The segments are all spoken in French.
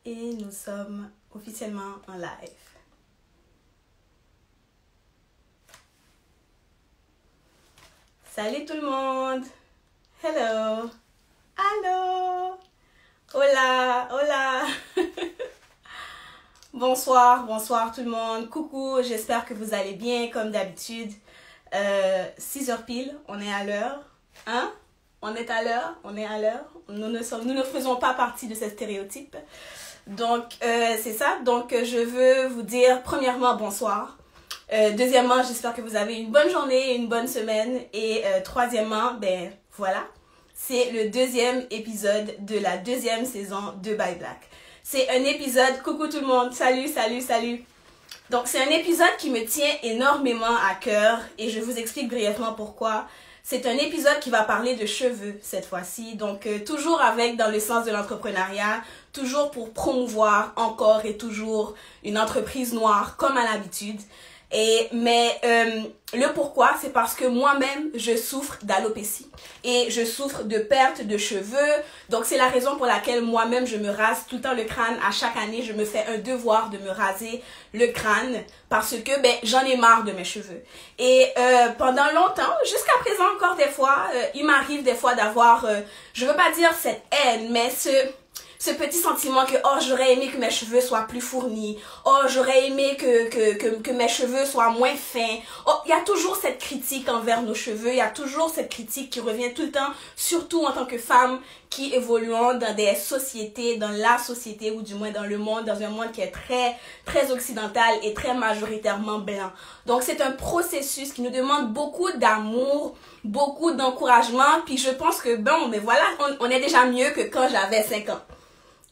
et nous sommes officiellement en live. Salut tout le monde! Hello! Allô! Hola! Hola! Bonsoir, bonsoir tout le monde. Coucou, j'espère que vous allez bien comme d'habitude. 6h pile, on est à l'heure. Hein? On est à l'heure, on est à l'heure. Nous ne faisons pas partie de ce stéréotype. Donc, c'est ça. Donc, je veux vous dire, premièrement, bonsoir. Deuxièmement, j'espère que vous avez une bonne journée, une bonne semaine. Et troisièmement, ben voilà, c'est le deuxième épisode de la deuxième saison de By Black. C'est un épisode, coucou tout le monde, salut, salut, salut. Donc, c'est un épisode qui me tient énormément à cœur et je vous explique brièvement pourquoi. C'est un épisode qui va parler de cheveux cette fois-ci, donc toujours avec dans le sens de l'entrepreneuriat, toujours pour promouvoir encore et toujours une entreprise noire comme à l'habitude. Mais le pourquoi, c'est parce que moi-même, je souffre d'alopécie et je souffre de perte de cheveux. Donc, c'est la raison pour laquelle moi-même, je me rase tout le temps le crâne. À chaque année, je me fais un devoir de me raser le crâne parce que ben j'en ai marre de mes cheveux. Et pendant longtemps, jusqu'à présent encore des fois, il m'arrive des fois d'avoir, je veux pas dire cette haine, mais ce petit sentiment que oh j'aurais aimé que mes cheveux soient plus fournis, oh j'aurais aimé que mes cheveux soient moins fins. Oh, il y a toujours cette critique envers nos cheveux, il y a toujours cette critique qui revient tout le temps, surtout en tant que femme qui évoluons dans des sociétés, dans la société ou du moins dans le monde, dans un monde qui est très occidental et très majoritairement blanc. Donc c'est un processus qui nous demande beaucoup d'amour, beaucoup d'encouragement, puis je pense que bon, mais voilà, on est déjà mieux que quand j'avais 5 ans.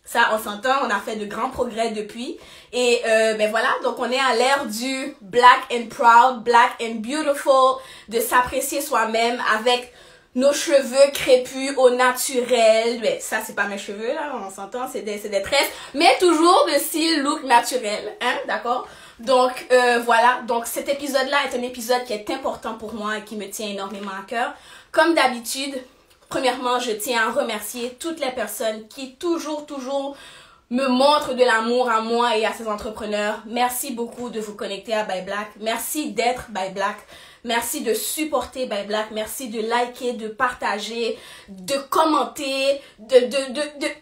Ça, on s'entend, on a fait de grands progrès depuis. Et ben voilà, donc on est à l'ère du black and proud, black and beautiful, de s'apprécier soi-même avec nos cheveux crépus au naturel. Mais ça, c'est pas mes cheveux, là, on s'entend, c'est des tresses. Mais toujours de style look naturel, hein, d'accord? Donc voilà, donc cet épisode-là est un épisode qui est important pour moi et qui me tient énormément à cœur. Comme d'habitude, premièrement, je tiens à remercier toutes les personnes qui toujours me montrent de l'amour à moi et à ces entrepreneurs. Merci beaucoup de vous connecter à By Black. Merci d'être By Black. Merci de supporter By Black. Merci de liker, de partager, de commenter,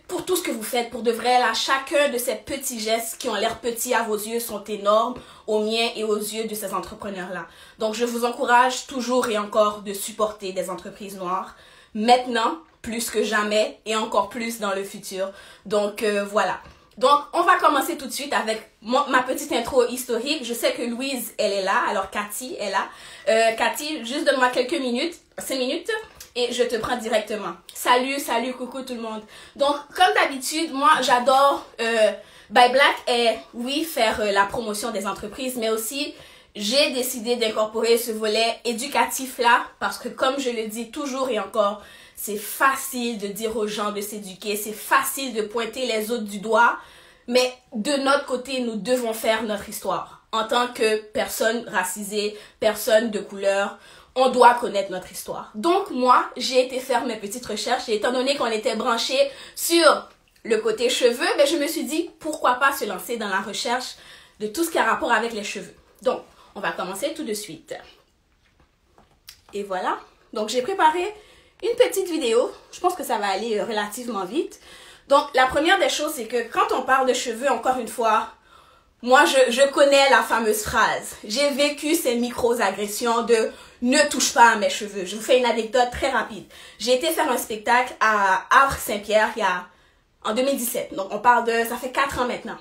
pour tout ce que vous faites. Pour de vrai, là, chacun de ces petits gestes qui ont l'air petits à vos yeux sont énormes aux miens et aux yeux de ces entrepreneurs-là. Donc, je vous encourage toujours et encore de supporter des entreprises noires. Maintenant, plus que jamais et encore plus dans le futur. Donc, voilà. Donc, on va commencer tout de suite avec ma petite intro historique. Je sais que Louise, elle est là. Alors, Cathy est là. Cathy, juste donne-moi quelques minutes, 5 minutes, et je te prends directement. Salut, salut, coucou tout le monde. Donc, comme d'habitude, moi, j'adore By Black et oui, faire la promotion des entreprises, mais aussi j'ai décidé d'incorporer ce volet éducatif-là parce que comme je le dis toujours et encore, c'est facile de dire aux gens de s'éduquer, c'est facile de pointer les autres du doigt, mais de notre côté, nous devons faire notre histoire. En tant que personne racisée, personne de couleur, on doit connaître notre histoire. Donc moi, j'ai été faire mes petites recherches et étant donné qu'on était branchés sur le côté cheveux, ben, je me suis dit pourquoi pas se lancer dans la recherche de tout ce qui a rapport avec les cheveux. Donc, on va commencer tout de suite. Et voilà. Donc, j'ai préparé une petite vidéo. Je pense que ça va aller relativement vite. Donc, la première des choses, c'est que quand on parle de cheveux, encore une fois, moi, je connais la fameuse phrase. J'ai vécu ces micro-agressions de « ne touche pas à mes cheveux ». Je vous fais une anecdote très rapide. J'ai été faire un spectacle à Havre-Saint-Pierre en 2017. Donc, on parle de... ça fait 4 ans maintenant.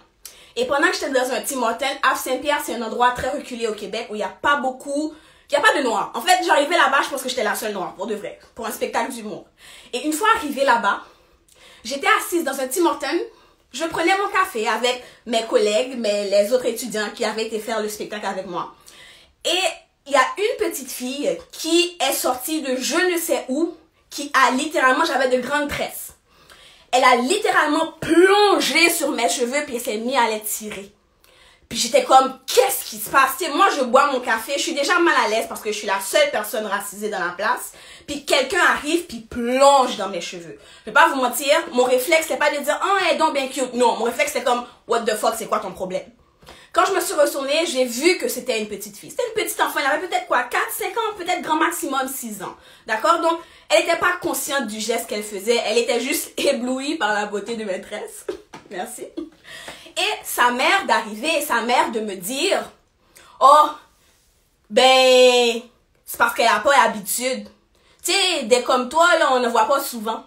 Et pendant que j'étais dans un Tim Hortons, Havre-Saint-Pierre, c'est un endroit très reculé au Québec où il n'y a pas de noirs. En fait, j'arrivais là-bas, je pense que j'étais la seule noire, pour de vrai, pour un spectacle d'humour. Et une fois arrivée là-bas, j'étais assise dans un Tim Hortons, je prenais mon café avec mes collègues, les autres étudiants qui avaient été faire le spectacle avec moi. Et il y a une petite fille qui est sortie de je ne sais où, qui a littéralement, j'avais de grandes tresses. Elle a littéralement plongé sur mes cheveux puis elle s'est mise à les tirer. Puis j'étais comme, qu'est-ce qui se passe? Tu sais, moi, je bois mon café, je suis déjà mal à l'aise parce que je suis la seule personne racisée dans la place. Puis quelqu'un arrive puis plonge dans mes cheveux. Je vais pas vous mentir, mon réflexe, c'est pas de dire, oh, elle est donc bien cute. Non, mon réflexe, c'est comme, what the fuck, c'est quoi ton problème? Quand je me suis retournée, j'ai vu que c'était une petite fille. C'était une petite enfant, elle avait peut-être quoi, 4, 5 ans, peut-être grand maximum 6 ans. D'accord? Donc, elle n'était pas consciente du geste qu'elle faisait, elle était juste éblouie par la beauté de maîtresse. Merci. Et sa mère d'arriver, sa mère de me dire, oh, ben, c'est parce qu'elle n'a pas l'habitude. Tu sais, des comme toi, là, on ne voit pas souvent.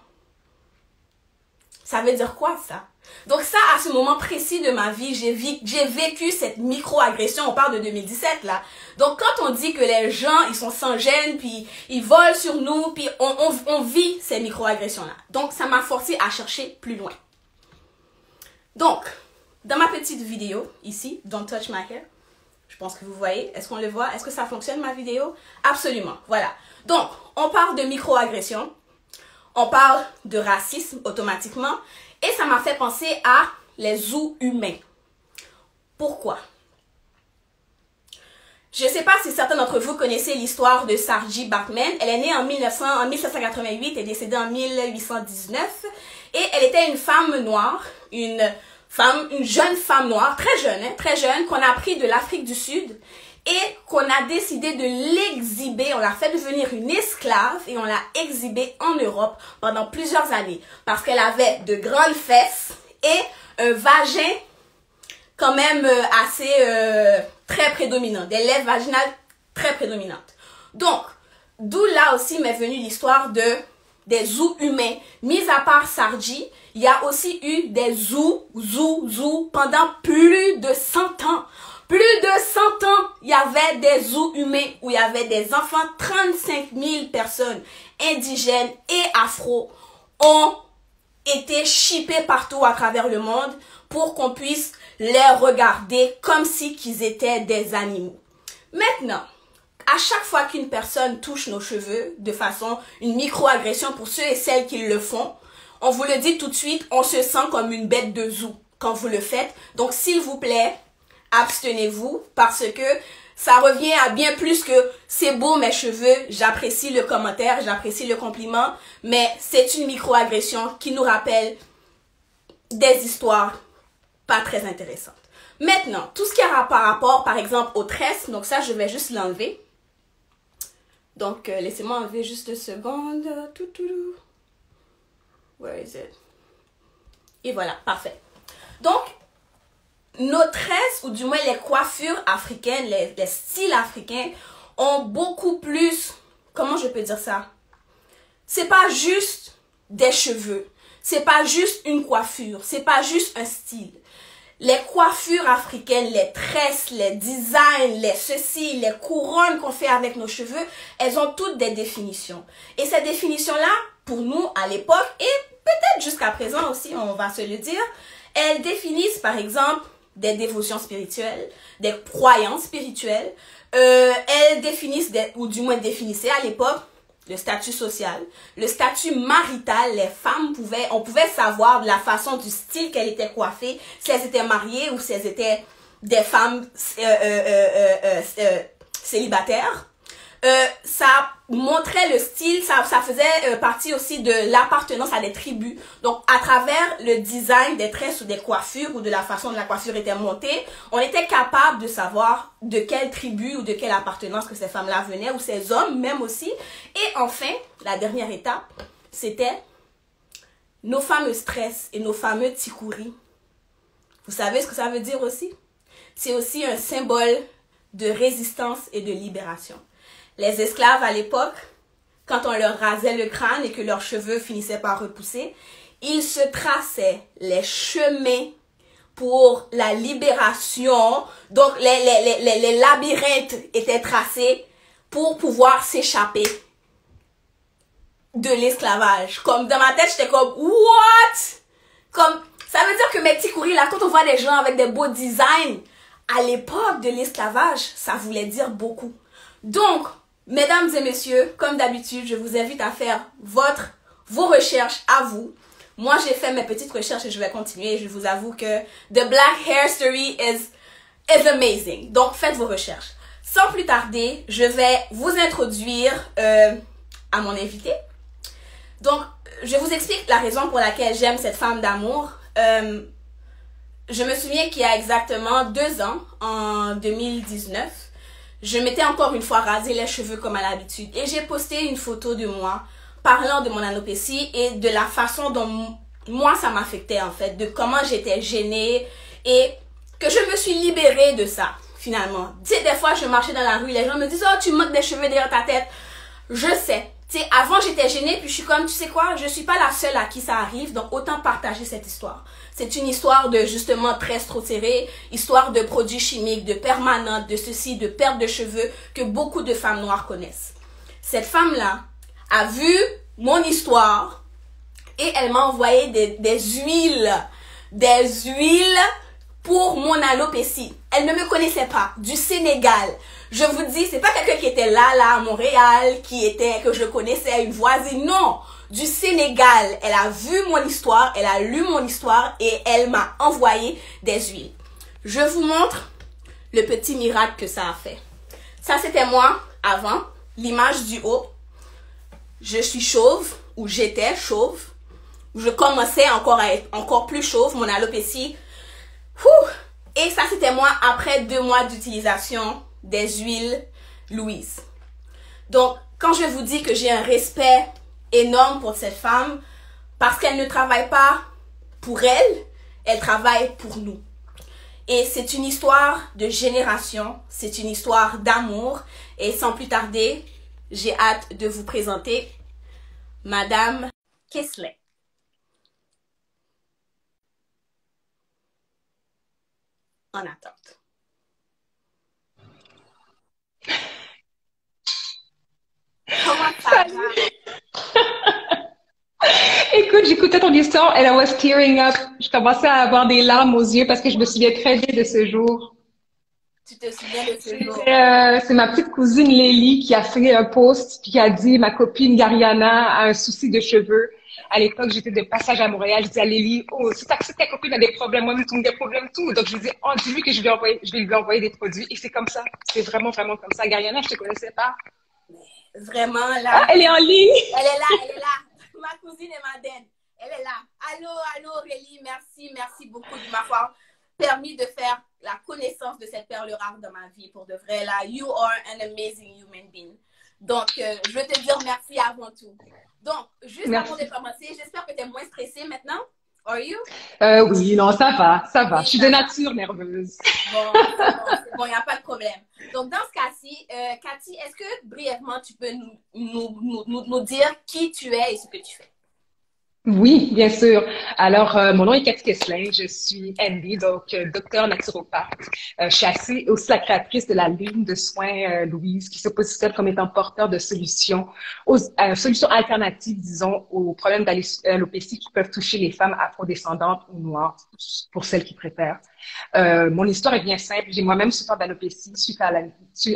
Ça veut dire quoi, ça? Donc ça, à ce moment précis de ma vie, j'ai vécu cette micro-agression. On parle de 2017, là. Donc quand on dit que les gens, ils sont sans gêne, puis ils volent sur nous, puis on vit ces micro-agressions-là. Donc ça m'a forcé à chercher plus loin. Donc, dans ma petite vidéo, ici, Don't Touch My Hair, je pense que vous voyez, est-ce qu'on le voit? Est-ce que ça fonctionne, ma vidéo? Absolument, voilà. Donc, on parle de micro-agression, on parle de racisme automatiquement, et ça m'a fait penser à les zoos humains. Pourquoi? Je ne sais pas si certains d'entre vous connaissez l'histoire de Sarji Bachman. Elle est née en 1788 et décédée en 1819. Et elle était une femme noire, une jeune femme noire, très jeune, qu'on a pris de l'Afrique du Sud et qu'on a décidé de l'exhiber. On l'a fait devenir une esclave et on l'a exhibée en Europe pendant plusieurs années parce qu'elle avait de grandes fesses et un vagin quand même assez très prédominant, des lèvres vaginales très prédominantes. Donc, d'où là aussi m'est venue l'histoire des zoos humains. Mis à part Sarji, il y a aussi eu des zoos pendant plus de 100 ans. Plus de 100 ans, il y avait des zoos humains où il y avait des enfants. 35 000 personnes indigènes et afro ont été shippées partout à travers le monde pour qu'on puisse les regarder comme si qu'ils étaient des animaux. Maintenant, à chaque fois qu'une personne touche nos cheveux de façon, une micro-agression pour ceux et celles qui le font, on vous le dit tout de suite, on se sent comme une bête de zoo quand vous le faites. Donc, s'il vous plaît, abstenez-vous parce que ça revient à bien plus que c'est beau mes cheveux, j'apprécie le commentaire, j'apprécie le compliment, mais c'est une micro-agression qui nous rappelle des histoires pas très intéressantes. Maintenant, tout ce qui a par rapport, par exemple, aux tresses, donc ça, je vais juste l'enlever. Donc, laissez-moi enlever juste 2 secondes. Where is it? Et voilà, parfait. Donc, nos tresses, ou du moins les coiffures africaines, les styles africains, ont beaucoup plus, comment je peux dire ça? C'est pas juste des cheveux. C'est pas juste une coiffure. C'est pas juste un style. Les coiffures africaines, les tresses, les designs, les ceci, les couronnes qu'on fait avec nos cheveux, elles ont toutes des définitions. Et ces définitions-là, pour nous, à l'époque, et peut-être jusqu'à présent aussi, on va se le dire, elles définissent par exemple des dévotions spirituelles, des croyances spirituelles. Elles définissent, ou du moins définissaient à l'époque, le statut social, le statut marital. Les femmes on pouvait savoir de la façon du style qu'elles étaient coiffées, si elles étaient mariées ou si elles étaient des femmes célibataires. Ça montrait le style, ça faisait partie aussi de l'appartenance à des tribus. Donc, à travers le design des tresses ou des coiffures ou de la façon dont la coiffure était montée, on était capable de savoir de quelle tribu ou de quelle appartenance que ces femmes-là venaient, ou ces hommes même aussi. Et enfin, la dernière étape, c'était nos fameuses tresses et nos fameux tikouris. Vous savez ce que ça veut dire aussi? C'est aussi un symbole de résistance et de libération. Les esclaves à l'époque, quand on leur rasait le crâne et que leurs cheveux finissaient par repousser, ils se traçaient les chemins pour la libération. Donc les labyrinthes étaient tracés pour pouvoir s'échapper de l'esclavage. Comme dans ma tête, j'étais comme what? Comme ça veut dire que mes petits courriers là, quand on voit des gens avec des beaux designs, à l'époque de l'esclavage, ça voulait dire beaucoup. Donc, mesdames et messieurs, comme d'habitude, je vous invite à faire vos recherches à vous. Moi, j'ai fait mes petites recherches et je vais continuer. Je vous avoue que The Black Hair Story is is amazing. Donc, faites vos recherches. Sans plus tarder, je vais vous introduire à mon invité. Donc, je vous explique la raison pour laquelle j'aime cette femme d'amour. Je me souviens qu'il y a exactement 2 ans, en 2019, je m'étais encore une fois rasé les cheveux comme à l'habitude. Et j'ai posté une photo de moi parlant de mon alopécie et de la façon dont moi ça m'affectait en fait. De comment j'étais gênée et que je me suis libérée de ça finalement. Tu sais, des fois je marchais dans la rue, les gens me disent « Oh, tu manques des cheveux derrière ta tête. » Je sais. Tu sais, avant j'étais gênée puis je suis comme, tu sais quoi, je suis pas la seule à qui ça arrive, donc autant partager cette histoire. C'est une histoire de justement tresse trop serrée, histoire de produits chimiques, de permanentes, de ceci, de perte de cheveux que beaucoup de femmes noires connaissent. Cette femme-là a vu mon histoire et elle m'a envoyé des huiles pour mon alopécie. Elle ne me connaissait pas, du Sénégal. Je vous dis, c'est pas quelqu'un qui était là à Montréal, que je connaissais, une voisine, non. Du Sénégal. Elle a vu mon histoire, elle a lu mon histoire et elle m'a envoyé des huiles. Je vous montre le petit miracle que ça a fait. Ça, c'était moi avant, l'image du haut. Je suis chauve, ou j'étais chauve. Je commençais encore à être encore plus chauve, mon alopécie. Et ça, c'était moi après 2 mois d'utilisation des huiles Louise. Donc, quand je vous dis que j'ai un respect énorme pour cette femme, parce qu'elle ne travaille pas pour elle, elle travaille pour nous. Et c'est une histoire de génération, c'est une histoire d'amour. Et sans plus tarder, j'ai hâte de vous présenter Madame Kesley. En attente. Comment ça va? Écoute, j'écoutais ton histoire and I was tearing up. Je commençais à avoir des larmes aux yeux parce que je me souviens très bien de ce jour. Tu te souviens de ce jour? C'est ma petite cousine Lélie qui a fait un post puis qui a dit ma copine Gariana a un souci de cheveux. À l'époque, j'étais de passage à Montréal. Je dis à Lélie, oh, si ta copine a des problèmes, moi, j'ai des problèmes tout. Donc, je lui dis, oh, dis-lui que je vais lui envoyer des produits. Et c'est comme ça. C'est vraiment, vraiment comme ça. Gariana, je te connaissais pas. Vraiment, là. Ah, elle est en ligne. Elle est là, elle est là. Ma cousine et ma denne. Elle est là. Allô, allô, Aurélie. Merci beaucoup de m'avoir permis de faire la connaissance de cette perle rare dans ma vie. Pour de vrai, là, you are an amazing human being. Donc, je veux te dire merci avant tout. Donc, juste Merci. avant de commencer, j'espère que tu es moins stressée maintenant. Are you? Oui, non, ça va. Oui, Je suis de nature nerveuse. Bon, c'est bon, il n'y a pas de problème. Donc, dans ce cas-ci, Cathy, est-ce que brièvement, tu peux nous dire qui tu es et ce que tu fais? Oui, bien sûr. Alors, mon nom est Cathy Kesslin, je suis MD, donc docteur naturopathe. Je suis aussi la créatrice de la ligne de soins Louise, qui se positionne comme étant porteur de solutions, solutions alternatives, disons, aux problèmes d'alopécie qui peuvent toucher les femmes afrodescendantes ou noires, pour celles qui préfèrent. Mon histoire est bien simple. J'ai moi-même souffert d'alopécie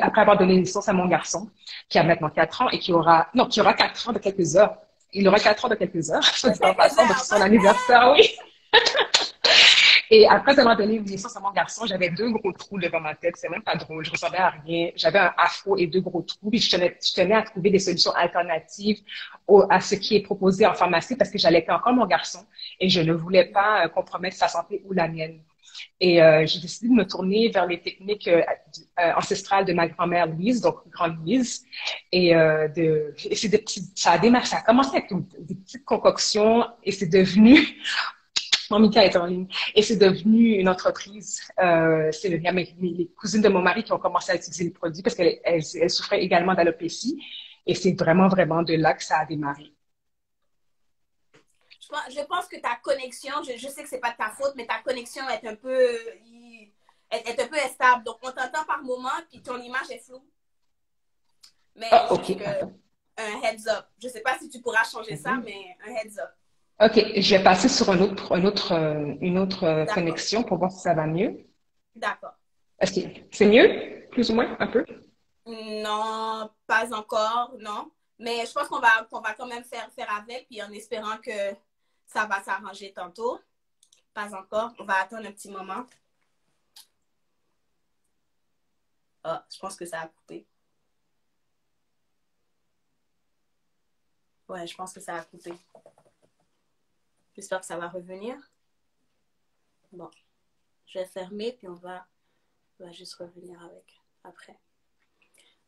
après avoir donné naissance à mon garçon, qui a maintenant 4 ans et qui aura 4 ans de quelques heures. Il aura 4 ans de quelques heures, soit dit en passant, donc son anniversaire, oui. Et après avoir donné naissance à mon garçon, j'avais 2 gros trous devant ma tête. C'est même pas drôle. Je ressemblais à rien. J'avais un afro et 2 gros trous. Puis je tenais à trouver des solutions alternatives à ce qui est proposé en pharmacie parce que j'allaitais encore mon garçon et je ne voulais pas compromettre sa santé ou la mienne. Et j'ai décidé de me tourner vers les techniques ancestrales de ma grand-mère Louise, donc Grande Louise. Et c'est ça a commencé avec des petites concoctions et c'est devenu, mon Mika est en ligne, et c'est devenu une entreprise. Il y a les cousines de mon mari qui ont commencé à utiliser les produits parce qu'elles souffraient également d'alopécie. Et c'est vraiment, vraiment de là que ça a démarré. Je pense que ta connexion, je sais que c'est pas de ta faute, mais ta connexion est un peu instable. Donc, on t'entend par moment, puis ton image est floue. Mais OK. Un heads up. Je sais pas si tu pourras changer ça, mais un heads up. OK, je vais passer sur une autre connexion pour voir si ça va mieux. D'accord. Est-ce que c'est mieux, plus ou moins, un peu? Non, pas encore, non. Mais je pense qu'on va quand même faire avec, puis en espérant que ça va s'arranger tantôt. Pas encore. On va attendre un petit moment. Ah, je pense que ça a coupé. Ouais, je pense que ça a coupé. J'espère que ça va revenir. Bon, je vais fermer, puis on va juste revenir avec après.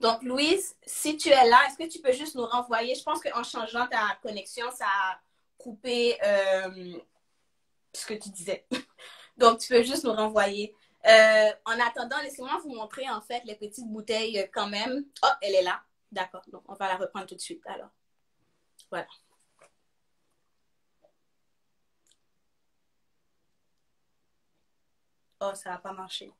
Donc, Louise, si tu es là, est-ce que tu peux juste nous renvoyer? Je pense qu'en changeant ta connexion, ça a coupé ce que tu disais. Donc, tu peux juste nous renvoyer. En attendant, laissez-moi vous montrer en fait les petites bouteilles quand même. Oh, elle est là. D'accord. Donc, on va la reprendre tout de suite. Alors, voilà. Oh, ça n'a pas marché.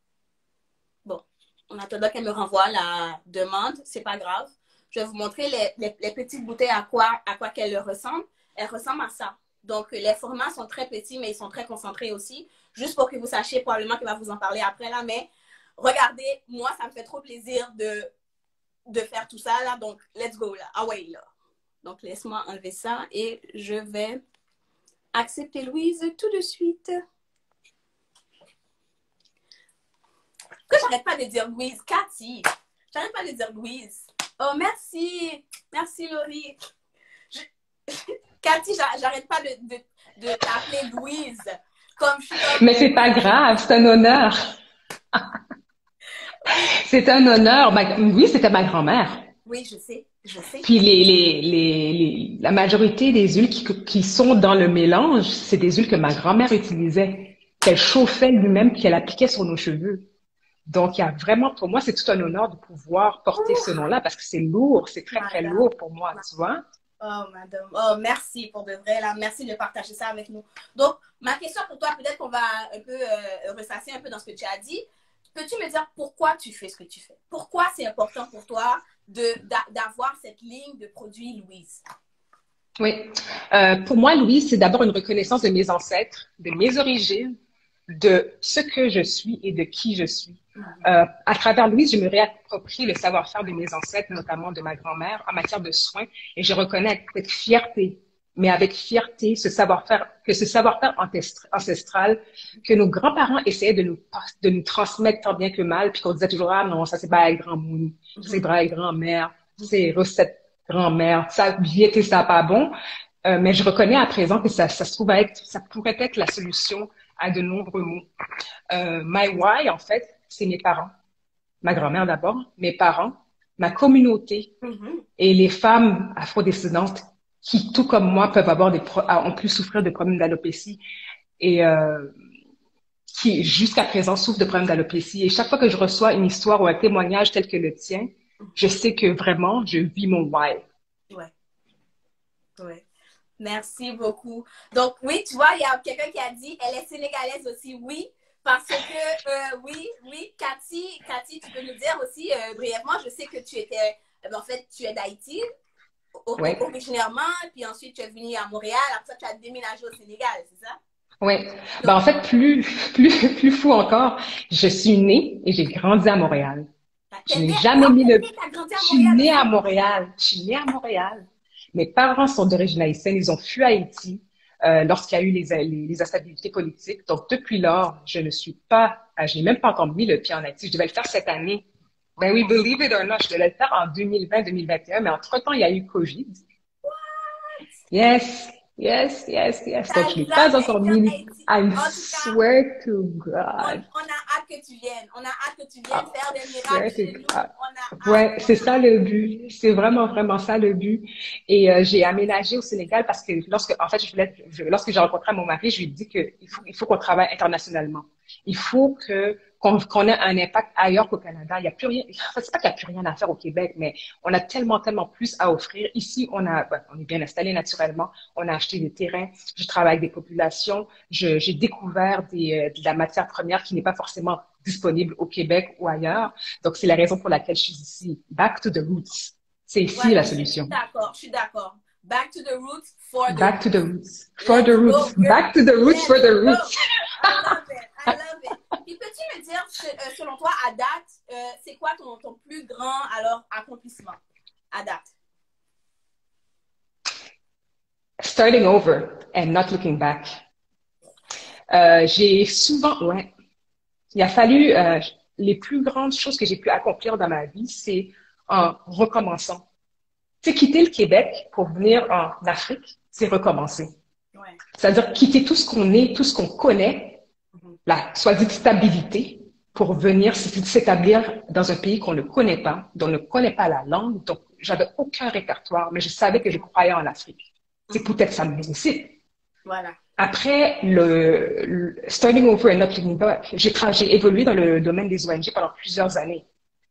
Bon, en attendant qu'elle me renvoie la demande, c'est pas grave. Je vais vous montrer les petites bouteilles à quoi qu'elles ressemblent. Elles ressemblent à ça. Donc, les formats sont très petits, mais ils sont très concentrés aussi. Juste pour que vous sachiez, probablement qu'elle va vous en parler après là, mais regardez, moi, ça me fait trop plaisir de faire tout ça là. Donc, let's go là. Ah ouais, là. Donc, laisse-moi enlever ça et je vais accepter Louise tout de suite. Que j'arrête pas de dire Louise, Cathy. J'arrête pas de dire Louise. Oh, merci. Merci, Laurie. Cathy, j'arrête pas de t'appeler Louise. Comme je suis comme... Mais c'est pas grave, c'est un honneur. C'est un honneur. Oui, c'était ma grand-mère. Oui, je sais, je sais. Puis la majorité des huiles qui sont dans le mélange, c'est des huiles que ma grand-mère utilisait, qu'elle chauffait lui-même, puis qu'elle appliquait sur nos cheveux. Donc, il y a vraiment, pour moi, c'est tout un honneur de pouvoir porter ce nom-là parce que c'est lourd, c'est très, très Madame. lourd pour moi, tu vois. Oh, madame. Oh, merci pour de vrai, là. Merci de partager ça avec nous. Donc, ma question pour toi, peut-être qu'on va un peu ressasser un peu dans ce que tu as dit. Peux-tu me dire pourquoi tu fais ce que tu fais? Pourquoi c'est important pour toi d'avoir cette ligne de produits Louise? Oui. Pour moi, Louise, c'est d'abord une reconnaissance de mes ancêtres, de mes origines, de ce que je suis et de qui je suis. À travers Louise, je me réapproprie le savoir-faire de mes ancêtres, notamment de ma grand-mère, en matière de soins, et je reconnais avec fierté, mais avec fierté, ce savoir-faire ancestral que nos grands-parents essayaient de nous transmettre tant bien que mal, puis qu'on disait toujours, ah non, ça c'est pas grand-moune, c'est pas grand-mère, c'est recette grand-mère, ça bien et ça pas bon. Mais je reconnais à présent que ça pourrait être la solution à de nombreux maux. My why, en fait, c'est mes parents. Ma grand-mère d'abord, mes parents, ma communauté et les femmes afrodescendantes qui, tout comme moi, ont pu souffrir de problèmes d'alopécie et qui, jusqu'à présent, souffrent de problèmes d'alopécie. Et chaque fois que je reçois une histoire ou un témoignage tel que le tien, je sais que vraiment, je vis mon why. Ouais, ouais. Merci beaucoup. Donc, oui, tu vois, il y a quelqu'un qui a dit, elle est sénégalaise aussi, oui, parce que, oui, Cathy, tu peux nous dire aussi brièvement, je sais que tu étais, en fait, tu es d'Haïti Ouais. originairement, puis ensuite tu es venu à Montréal, après ça, tu as déménagé au Sénégal, c'est ça? Oui. Donc, En fait, plus fou encore, je suis née et j'ai grandi à Montréal. Je n'ai jamais mis le, t'as grandi je à suis Montréal née à aussi? Montréal. Je suis née à Montréal. Mes parents sont d'origine haïtienne. Ils ont fui Haïti lorsqu'il y a eu les instabilités politiques. Donc, depuis lors, je n'ai même pas encore mis le pied en Haïti. Je devais le faire cette année. Ben oui, believe it or not, je devais le faire en 2020-2021, mais entre-temps, il y a eu COVID. Yes, yes. Donc, T'as je l'ai pas jamais encore été en mis. Haïti. I En tout cas, swear to God. on a hâte que tu viennes. On a hâte que tu viennes I faire des miracles swear to chez nous. God. On a hâte. Ouais, c'est ça le but. C'est vraiment, vraiment ça le but. Et j'ai aménagé au Sénégal parce que en fait, lorsque j'ai rencontré mon mari, je lui ai dit il faut qu'on travaille internationalement. Il faut qu'on ait un impact ailleurs qu'au Canada. Il y a plus rien. En fait, c'est pas qu'il y a plus rien à faire au Québec, mais on a tellement plus à offrir. Ici, on est bien installé naturellement. On a acheté des terrains. Je travaille avec des populations. J'ai découvert de la matière première qui n'est pas forcément disponible au Québec ou ailleurs. Donc, c'est la raison pour laquelle je suis ici. Back to the roots. C'est ici la Voilà, solution. je suis d'accord. Back to the roots for the Back to roots. the roots. For the Let's go, roots. girl. Back to the roots for Let's the go. roots. I love it. I love it. Puis peux-tu me dire, selon toi, à date, c'est quoi ton plus grand accomplissement à date? Starting over and not looking back. J'ai souvent, ouais, il a fallu, les plus grandes choses que j'ai pu accomplir dans ma vie, c'est en recommençant. Tu sais, quitter le Québec pour venir en Afrique, c'est recommencer. Ouais. C'est-à-dire quitter tout ce qu'on est, tout ce qu'on connaît, Mhm. la soi-disant stabilité, pour venir s'établir dans un pays qu'on ne connaît pas, dont on ne connaît pas la langue. Donc, j'avais aucun répertoire, mais je savais que je croyais en l'Afrique. C'est Mhm. peut-être ça me nécessite. Voilà. Après le starting over and not looking back, j'ai évolué dans le domaine des ONG pendant plusieurs années,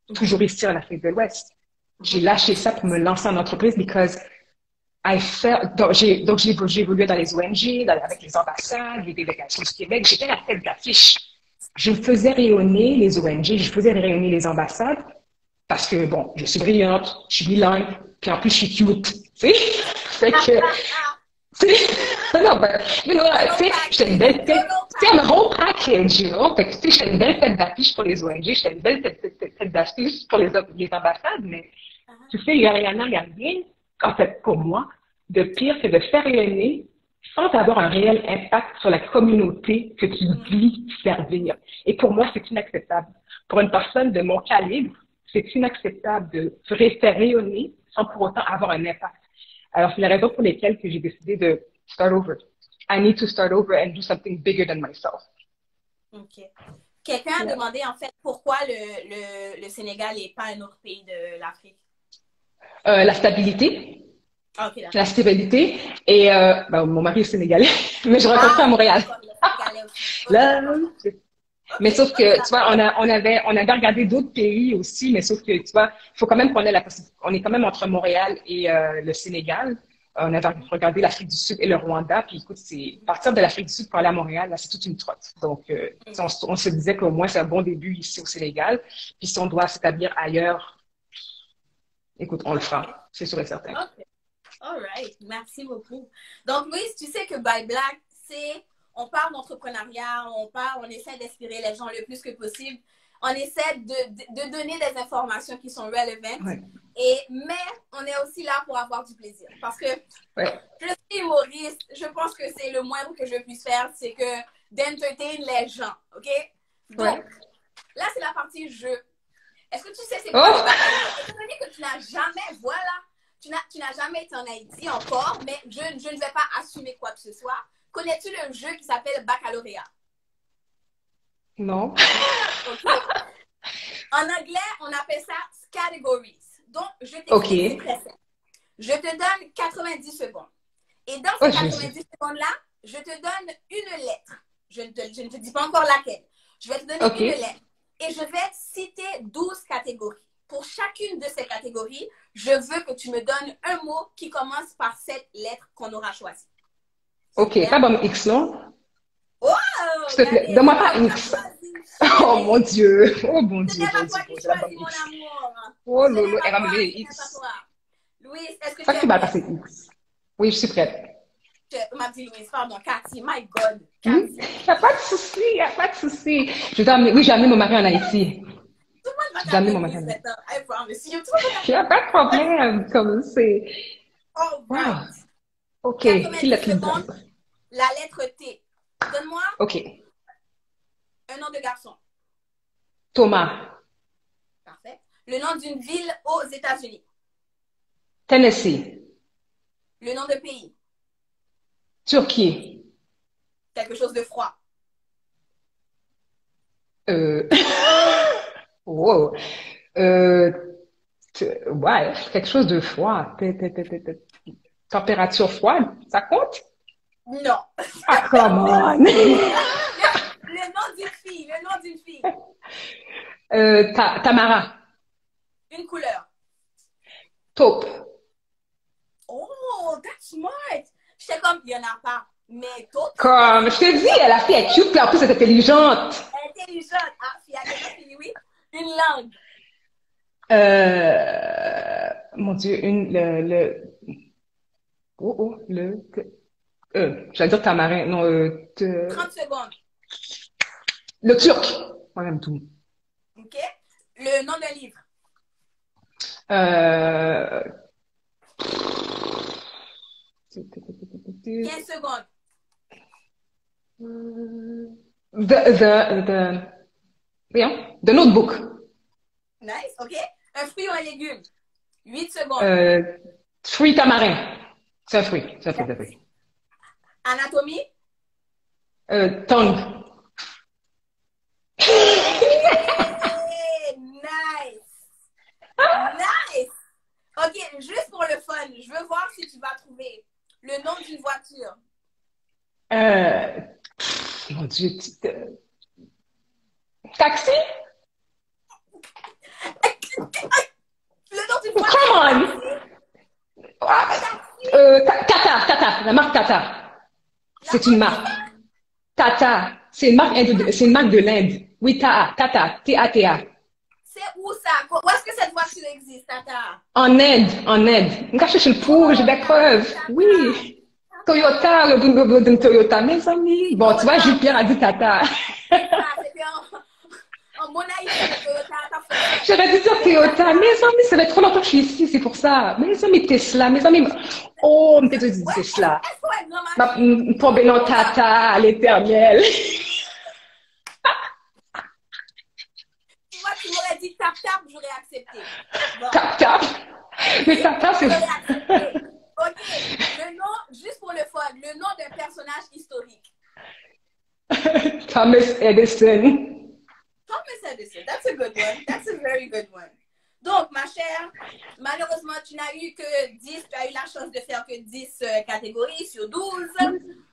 Mhm. toujours ici en Afrique de l'Ouest. J'ai Mhm. lâché ça pour me lancer en entreprise because I felt, j'ai évolué dans les ONG, avec les ambassades, les délégations du Québec. J'étais la tête d'affiche. Je faisais rayonner les ONG, je faisais rayonner les ambassades parce que, bon, je suis brillante, je suis bilingue, puis en plus, je suis cute, tu sais. Fait que, tu sais, non, ben, you know, tu Total sais, j'étais une package. belle tête, Total tu sais, un package. whole package, you know. Fait que, tu sais, j'étais une belle tête d'affiche pour les ONG, j'étais une belle tête d'affiche pour les ambassades, mais tu sais, il y a rien, en fait, pour moi, de pire que de faire rayonner sans avoir un réel impact sur la communauté que tu dis servir. Et pour moi, c'est inacceptable. Pour une personne de mon calibre, c'est inacceptable de faire rayonner sans pour autant avoir un impact. Alors, c'est la raison pour laquelle que j'ai décidé de start over. I need to start over and do something bigger than myself. OK. Quelqu'un a Yeah. demandé, en fait, pourquoi le Sénégal n'est pas un autre pays de l'Afrique. La stabilité, Ah, OK, la d'accord. stabilité, et ben, mon mari est sénégalais, mais je rencontre ça à Ah, OK, Montréal. d'accord. Le Sénégalais aussi. OK, Là, d'accord. mais OK, sauf OK, que, tu vois, d'accord. on avait regardé d'autres pays aussi, mais sauf que, tu vois, il faut quand même qu'on ait la possibilité. On est quand même entre Montréal et le Sénégal. On avait regardé l'Afrique du Sud et le Rwanda. Puis écoute, c'est partir de l'Afrique du Sud pour aller à Montréal, là, c'est toute une trotte. Donc, on se disait qu'au moins, c'est un bon début ici au Sénégal. Puis si on doit s'établir ailleurs, écoute, on le OK, fera. C'est sûr et certain. OK. All right. Merci beaucoup. Donc, Louise, tu sais que By Black, c'est, on parle d'entrepreneuriat, on essaie d'inspirer les gens le plus que possible. On essaie de donner des informations qui sont relevant. Ouais. Mais on est aussi là pour avoir du plaisir. Parce que Ouais. je suis humoriste. Je pense que c'est le moindre que je puisse faire, c'est que d'entertain les gens. OK? Donc, Ouais. là, c'est la partie jeu. Est-ce que tu sais c'est quoi Oh! le baccalauréat? Étant donné que tu n'as jamais, voilà, tu n'as jamais été en Haïti encore, mais je ne vais pas assumer quoi que ce soit. Connais-tu le jeu qui s'appelle baccalauréat? Non. OK? En anglais, on appelle ça categories. Donc, je OK. t'explique, c'est très simple. Je te donne 90 secondes. Et dans Oh, ces Jésus. 90 secondes-là, je te donne une lettre. Je ne te dis pas encore laquelle. Je vais te donner OK. une lettre. Et je vais citer 12 catégories. Pour chacune de ces catégories, je veux que tu me donnes un mot qui commence par cette lettre qu'on aura choisie. OK. Pas bon X, non? Oh, S'il te plaît, regardez, donne-moi c'est pas toi qui as X. choisi. Oh mon Dieu. Oh mon Ce Dieu, n'est mon pas Dieu, toi mon qui Dieu, la bonne choisis, mon X. amour. Oh Ce n'est lolo, pas elle va me toi, donner ce n'est pas X. toi. Louise, est-ce que C'est ça tu qui es va prête? passer X. Oui, je suis prête. Ma petite Louise, pardon, Cathy, my God, Il Cathy. n'y a pas de souci, il n'y a pas de souci. Oui, j'ai amené mon mari en Haïti. Tout le monde va J'ai amené t'appeler mon mari Louise en Haïti. maintenant. I promise you. Tout le monde va Il n'y a t'appeler pas de problème, comme c'est. All Wow. right. OK. Qui 90 l'a qui me secondes, donne? la lettre T. Donne-moi OK. un nom de garçon. Thomas. Parfait. Le nom d'une ville aux États-Unis. Tennessee. Le nom de pays. Turquie. Quelque chose de froid. Euh... wow. Ouais, quelque chose de froid. Température froide, ça compte? Non. Ah, come on! Le nom d'une fille. Le nom d'une fille. Tamara. Une couleur. Taupe. Oh, that's smart. J'étais comme, il n'y en a pas. Mais taupe, Comme, je t'ai dit, la fille est cute, puis en plus, elle est intelligente. intelligente. Ah, fille, oui. Une langue. Mon Dieu, j'allais dire tamarin, non, 30 secondes. le turc. Moi, j'aime tout. OK? Le nom d'un livre. Euh, 15 secondes. voyons. De notebook. Nice, OK. Un fruit ou un légume? 8 secondes. Fruit tamarin. C'est un fruit. C'est un fruit, c'est un fruit. Anatomie? Tongue. Hey, nice. Nice. OK, juste pour le fun, je veux voir si tu vas trouver le nom d'une voiture. Euh, Mon Dieu. Taxi? Le nom d'une Come voiture. on! Tata, Tata, la marque Tata. La C'est une marque marque. Tata. C'est une marque, c'est une marque de l'Inde. Oui, Tata, T-A-T-A. c'est où ça? Où est-ce que cette voiture existe, Tata? En Inde, en Inde. Nga cherche le pour, j'ai Oh, des la preuves. marque Tata. Oui. Tata. Toyota, le Toyota, mes amis. Oui, Bon, tu vois, Toyota. Jules-Pierre a dit Tata. C'est ça, c'était en Monaïque, le Toyota, t'as fait ça. J'aurais dû dire Mais Toyota. Tata, Mes amis, ça fait trop longtemps que je suis ici, c'est pour ça. Mes amis, Tesla, mes amis. Oh, peut-être que je dis ouais, Tesla. est-ce qu'on est grand marché? Pour Bénon On va, Tata, à l'éternel. tu vois, tu m'aurais dit tap-tap, j'aurais accepté. Bon, Tap, tap. Mais Tata, c'est. j'aurais accepté. OK, le nom, juste pour le fun, le nom d'un personnage historique. Thomas Edison. Thomas Edison, that's a good one. That's a very good one. Donc, ma chère, malheureusement, tu n'as eu que 10, tu as eu la chance de faire que 10 catégories sur 12.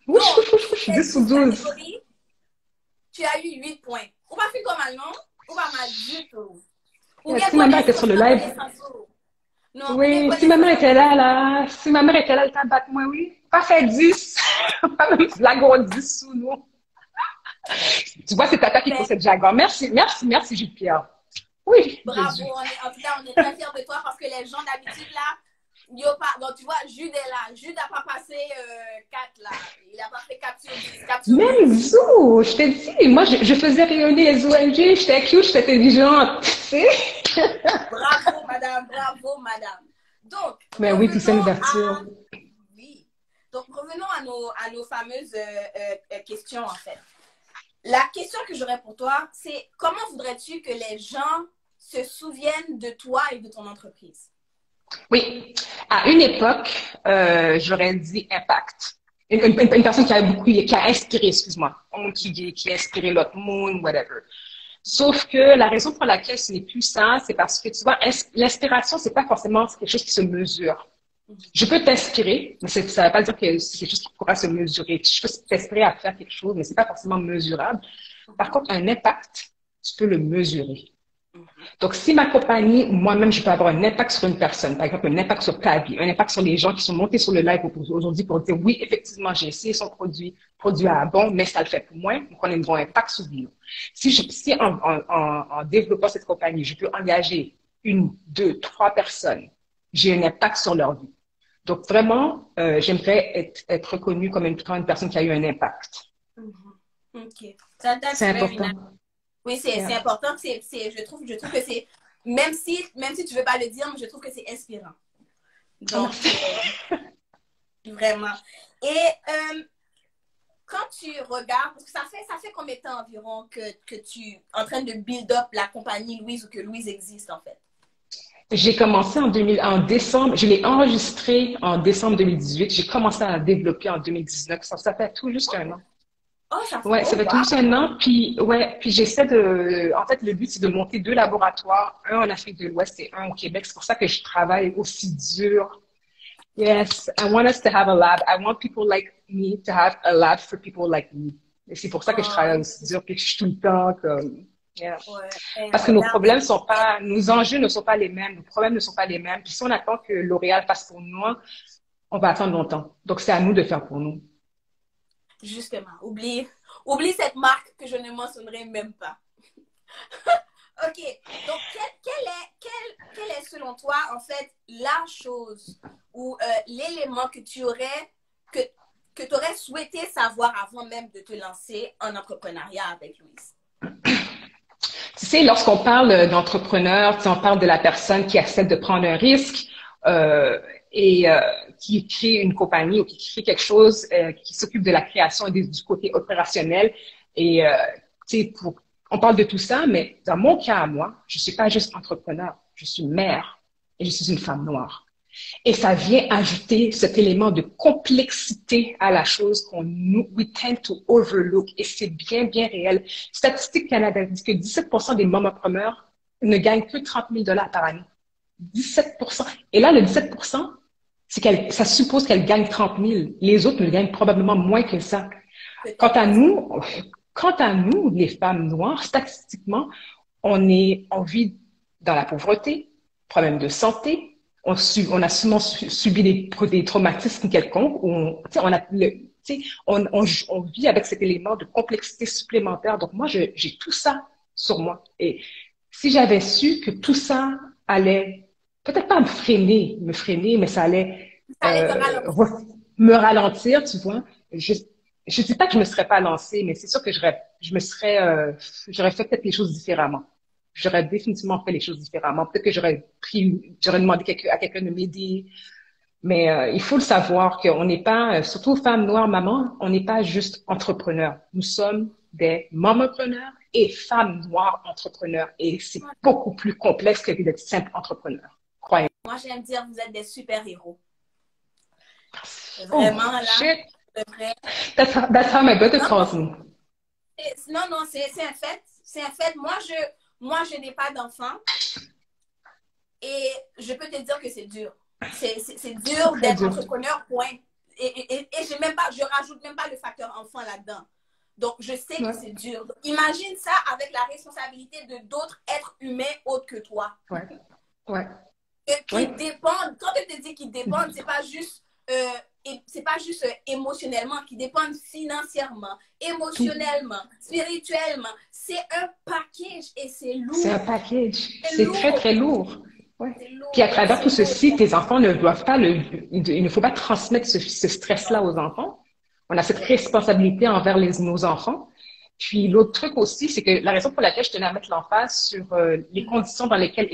Donc, sur les 10 ou 10 12. catégories, tu as eu 8 points. Ou pas fait comme non? Ou pas mal du tout. Ou bien Si ma mère était sur le live. Non, ou bien Oui, si ma mère était là, là, si ma mère était là, elle t'a battu moi, oui. Pas fait 10. Pas même la grosse 10 sous nous. Tu vois, c'est Tata qui possède Jaguar. Merci, merci, merci, Jules-Pierre. Oui. Bravo, en tout cas, on est très fiers de toi parce que les gens d'habitude là, donc tu vois, Jude est là. Jude n'a pas passé 4 là. Il n'a pas fait 4 sur 10. 4 sur Même 10. Zou, je t'ai dit, moi, je faisais rayonner les ONG, j'étais cute, j'étais intelligente, tu sais. Bravo, madame, bravo, madame. Donc, Mais oui, tout ça, revenons l'ouverture. oui. Donc, revenons à nos fameuses questions, en fait. La question que j'aurais pour toi, c'est comment voudrais-tu que les gens se souviennent de toi et de ton entreprise? Oui. À une époque, j'aurais dit impact. Une personne qui a beaucoup, qui a inspiré, excuse-moi, qui a inspiré l'autre monde, whatever. Sauf que la raison pour laquelle ce n'est plus ça, c'est parce que tu vois, l'inspiration, c'est pas forcément quelque chose qui se mesure. Je peux t'inspirer, mais ça ne veut pas dire que c'est quelque chose qui pourra se mesurer. Je peux t'inspirer à faire quelque chose, mais c'est pas forcément mesurable. Par contre, un impact, tu peux le mesurer. Donc, si ma compagnie ou moi-même, je peux avoir un impact sur une personne, par exemple, un impact sur ta vie, un impact sur les gens qui sont montés sur le live aujourd'hui pour dire oui, effectivement, j'ai essayé son produit à bon, mais ça le fait pour moi, donc on a un bon impact sur lui. Si en développant cette compagnie, je peux engager 1, 2, 3 personnes, j'ai un impact sur leur vie. Donc, vraiment, j'aimerais être reconnue comme une personne qui a eu un impact. OK. C'est important. Oui, c'est important. Je trouve que c'est, même si tu ne veux pas le dire, je trouve que c'est inspirant. Donc, vraiment. Et quand tu regardes, parce que ça fait combien de temps environ que tu es en train de build up la compagnie Louise ou que Louise existe en fait? J'ai commencé en décembre, je l'ai enregistré en décembre 2018. J'ai commencé à la développer en 2019. Ça fait tout juste un an. Oh, ça fait, Ouais, ça fait tout juste un an. Puis, ouais, puis j'essaie en fait, le but, c'est de monter 2 laboratoires, un en Afrique de l'Ouest et un au Québec. C'est pour ça que je travaille aussi dur. Yes, I want us to have a lab. I want people like me to have a lab for people like me. Et c'est pour ça que je travaille aussi dur, puis que je suis tout le temps comme, yeah. Ouais, Parce que nos enjeux ne sont pas les mêmes, nos problèmes ne sont pas les mêmes. Puis si on attend que L'Oréal fasse pour nous, on va attendre longtemps. Donc, c'est à nous de faire pour nous. Justement, oublie cette marque que je ne mentionnerai même pas. OK. Donc, quelle est selon toi, en fait, la chose ou l'élément que tu aurais souhaité savoir avant même de te lancer en entrepreneuriat avec Louise? Tu sais, lorsqu'on parle d'entrepreneur, on parle de la personne qui accepte de prendre un risque et qui crée une compagnie ou qui crée quelque chose, qui s'occupe de la création et du côté opérationnel. Et tu sais, On parle de tout ça, mais dans mon cas à moi, je suis pas juste entrepreneur, je suis mère et je suis une femme noire. Et ça vient ajouter cet élément de complexité à la chose qu'on we tend to overlook. Et c'est bien, bien réel. Statistique Canada dit que 17% des mamapreneurs ne gagnent que 30 000 $ par année. 17%. Et là, le 17%, ça suppose qu'elles gagnent 30 000. Les autres ne gagnent probablement moins que ça. Quant à nous, les femmes noires, statistiquement, on vit dans la pauvreté, problèmes de santé, on a souvent subi des traumatismes quelconques, on vit avec cet élément de complexité supplémentaire. Donc moi, j'ai tout ça sur moi. Et si j'avais su que tout ça allait, peut-être pas me freiner, mais ça allait me ralentir, tu vois, je dis pas que je me serais pas lancée, mais c'est sûr que j'aurais fait peut-être les choses différemment. J'aurais définitivement fait les choses différemment. Peut-être que j'aurais demandé à quelqu'un de m'aider. Mais il faut le savoir qu'on n'est pas, surtout femmes noires, maman, on n'est pas juste entrepreneurs. Nous sommes des mamapreneurs et femmes noires entrepreneurs. Et c'est beaucoup plus complexe que d'être simple entrepreneur. Croyez. Moi, j'aime dire que vous êtes des super-héros. Vraiment, là. Shit. That's how my brother calls me. Non, c'est un fait. C'est un fait. Moi, je n'ai pas d'enfant. Et je peux te dire que c'est dur. C'est dur d'être entrepreneur, point. Et je rajoute même pas le facteur enfant là-dedans. Donc, je sais que c'est dur. Donc, imagine ça avec la responsabilité de d'autres êtres humains autres que toi. Qui dépendent. Quand je te dis qu'ils dépendent, c'est pas juste émotionnellement, qui dépendent financièrement, émotionnellement, spirituellement. C'est un package et c'est lourd. C'est un package. C'est très, très lourd. Ouais. Puis à travers tout ceci, tes enfants ne doivent pas il ne faut pas transmettre ce stress-là aux enfants. On a cette responsabilité envers nos enfants. Puis l'autre truc aussi, c'est que la raison pour laquelle je tenais à mettre l'emphase sur les conditions dans lesquelles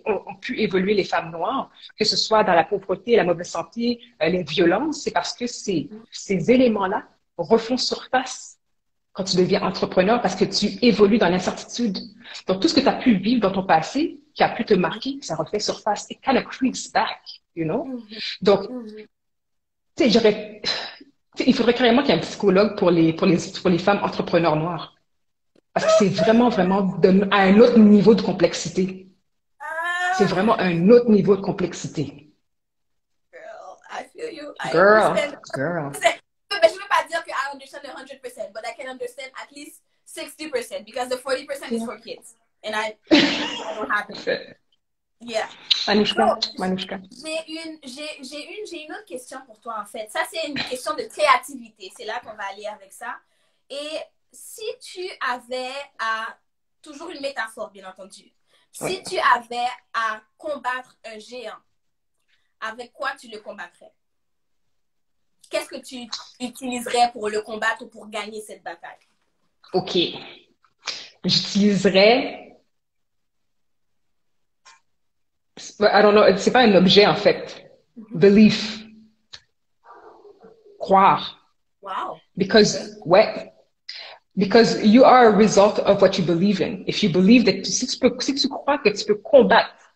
ont pu évoluer les femmes noires, que ce soit dans la pauvreté, la mauvaise santé, les violences, c'est parce que ces éléments-là refont surface quand tu deviens entrepreneur parce que tu évolues dans l'incertitude. Donc tout ce que tu as pu vivre dans ton passé, qui a pu te marquer, ça refait surface. It kind of creeps back, you know? Donc, tu sais, il faudrait carrément qu'il y ait un psychologue pour les femmes entrepreneurs noires. Parce que c'est vraiment, vraiment à un autre niveau de complexité. C'est vraiment un autre niveau de complexité. Girl, I feel you. Girl. Mais je ne veux pas dire que I understand 100%, but I can understand at least 60% because the 40% is for kids. And I don't have it. Yeah. Manouchka. J'ai une autre question pour toi, en fait. Ça, c'est une question de créativité. C'est là qu'on va aller avec ça. Et si tu avais toujours une métaphore, bien entendu. Si tu avais à combattre un géant, avec quoi tu le combattrais? Qu'est-ce que tu utiliserais pour le combattre ou pour gagner cette bataille? OK. J'utiliserais... I don't know, c'est pas un objet en fait. Belief. Croire. Wow. Because you are a result of what you believe in. If you believe that, si tu crois que tu peux combattre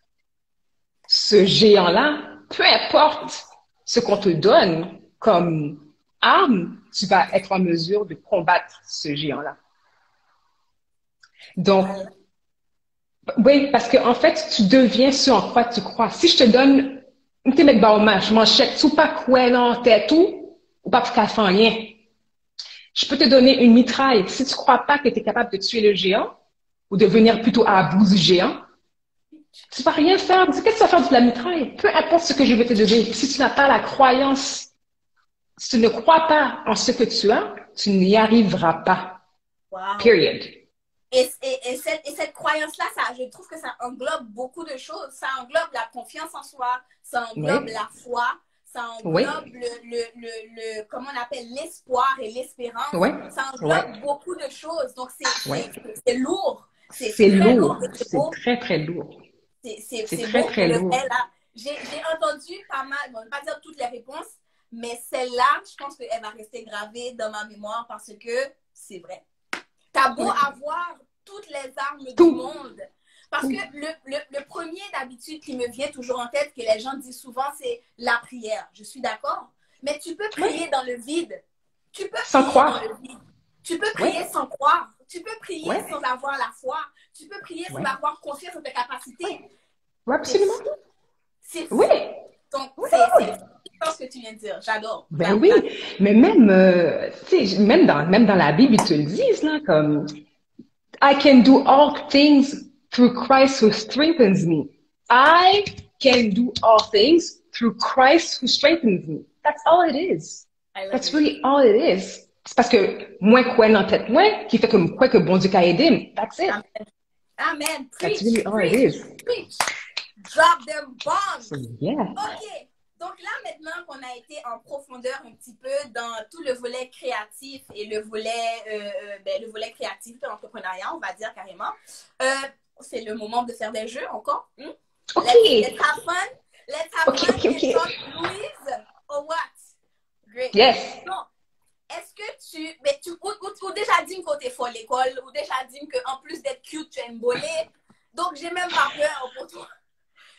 ce géant-là, peu importe ce qu'on te donne comme arme, tu vas être en mesure de combattre ce géant-là. Donc, oui, parce qu'en fait, tu deviens ce en quoi tu crois. Si je te donne une témèque baoma, je m'enchète tout pas quoi non, t'es tout, ou pas pour faire rien. Je peux te donner une mitraille. Si tu crois pas que tu es capable de tuer le géant, ou de venir plutôt à bout du géant, tu vas rien faire. Qu'est-ce que tu vas faire de la mitraille? Peu importe ce que je vais te donner. Si tu n'as pas la croyance, si tu ne crois pas en ce que tu as, tu n'y arriveras pas. Wow. Period. Et cette croyance-là, je trouve que ça englobe beaucoup de choses. Ça englobe la confiance en soi, ça englobe la foi, ça englobe comment on appelle, l'espoir et l'espérance. Ça englobe beaucoup de choses. Donc, c'est lourd. C'est lourd. C'est très, très lourd. C'est très, très lourd. J'ai entendu pas mal, bon, je ne vais pas dire toutes les réponses, mais celle-là, je pense qu'elle va rester gravée dans ma mémoire parce que c'est vrai. T'as beau avoir toutes les armes du Tout. monde. Parce que le premier d'habitude qui me vient toujours en tête, que les gens disent souvent, c'est la prière. Je suis d'accord. Mais tu peux prier Ouais. dans le vide. Tu peux Sans prier dans croire. le vide. Tu peux prier Ouais. sans croire. Tu peux prier Ouais. sans avoir la foi. Tu peux prier sans Ouais. avoir confiance en tes capacités. Ouais, C'est absolument. fou. C'est Oui. fou. Donc, Oui, c'est oui. ce que tu viens de dire. J'adore. Ben oui. Mais même, tu sais, même dans la Bible, ils te le disent, là, comme I can do all things through Christ who strengthens me. I can do all things through Christ who strengthens me. That's all it is. I love That's it. really all it is. C'est parce que moi, quoi dans tête, moi, qui fait que moi, que bon Dieu qu'a aidé. That's it. Amen. Amen. That's Preach, really all it preach, is. preach. Drop them bombs. So, yeah. OK. Donc là, maintenant qu'on a été en profondeur un petit peu dans tout le volet créatif et le volet créatif de l'entrepreneuriat, on va dire carrément, c'est le moment de faire des jeux encore. OK. Let's have fun. Let's have OK, fun. OK, OK. And talk, Louise, or what? Great. Yes. Donc, est-ce que ou déjà dit que t'es folle à l'école, ou déjà dit qu'en plus d'être cute, tu aimes voler. Donc, j'ai même pas peur pour toi.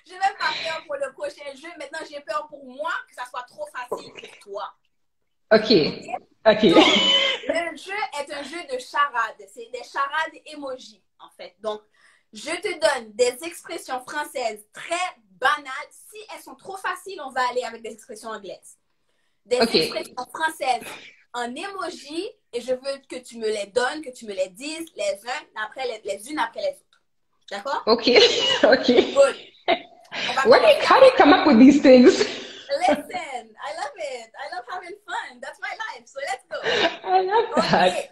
J'ai même pas peur pour le prochain jeu. Maintenant, j'ai peur pour moi que ça soit trop facile pour toi. OK. OK. Donc, le jeu est un jeu de charades. C'est des charades emoji, en fait. Donc, je te donne des expressions françaises très banales. Si elles sont trop faciles, on va aller avec des expressions anglaises. Des expressions françaises en emoji, et je veux que tu me les donnes, que tu me les dises les unes après les autres. D'accord? OK. OK. Good. How do you come up with these things? Listen, I love it. I love having fun. That's my life. So let's go. I love that. Okay.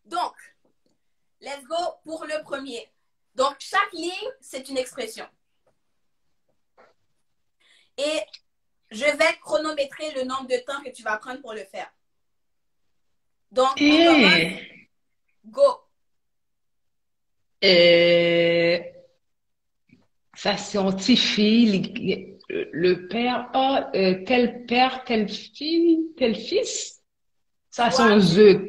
Donc, let's go pour le premier. Donc, chaque ligne, c'est une expression. Et je vais chronométrer le nombre de temps que tu vas prendre pour le faire. Donc, on commence. Go. Ça scientifie le père, tel père, tel fille, tel fils. Ça sont œufs.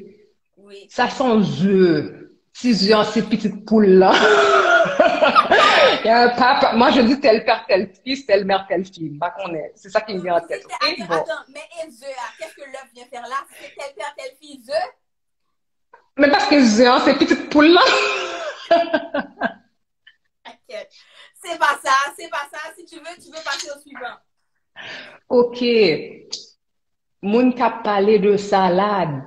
Oui. Ça sont œufs. Si ont ces petites poules-là. Il y a un papa. Moi, je dis tel père, tel fils, telle mère, telle fille. Bah, qu'on est. C'est ça qui me vient en tête. Attends, mais œufs, qu'est-ce que l'œuf vient faire là? C'est tel père, telle fille, œufs? Mais parce que ces petites poules-là. C'est pas ça, c'est pas ça. Si tu veux passer au suivant. OK. Moun qui a parlé de salade.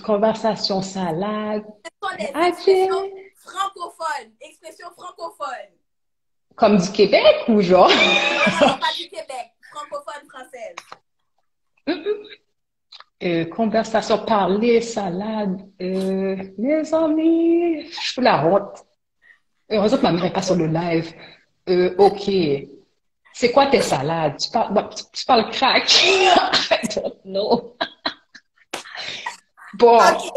Conversation salade. Ce sont des expressions francophones. Expressions francophones. Comme du Québec ou genre? Non, pas du Québec. Francophone française. Conversation parler, salade. Les amis, je fous la honte. Heureusement que ma mère n'est pas sur le live. OK. C'est quoi tes salades? Tu parles crack? I don't know. Bon. Okay.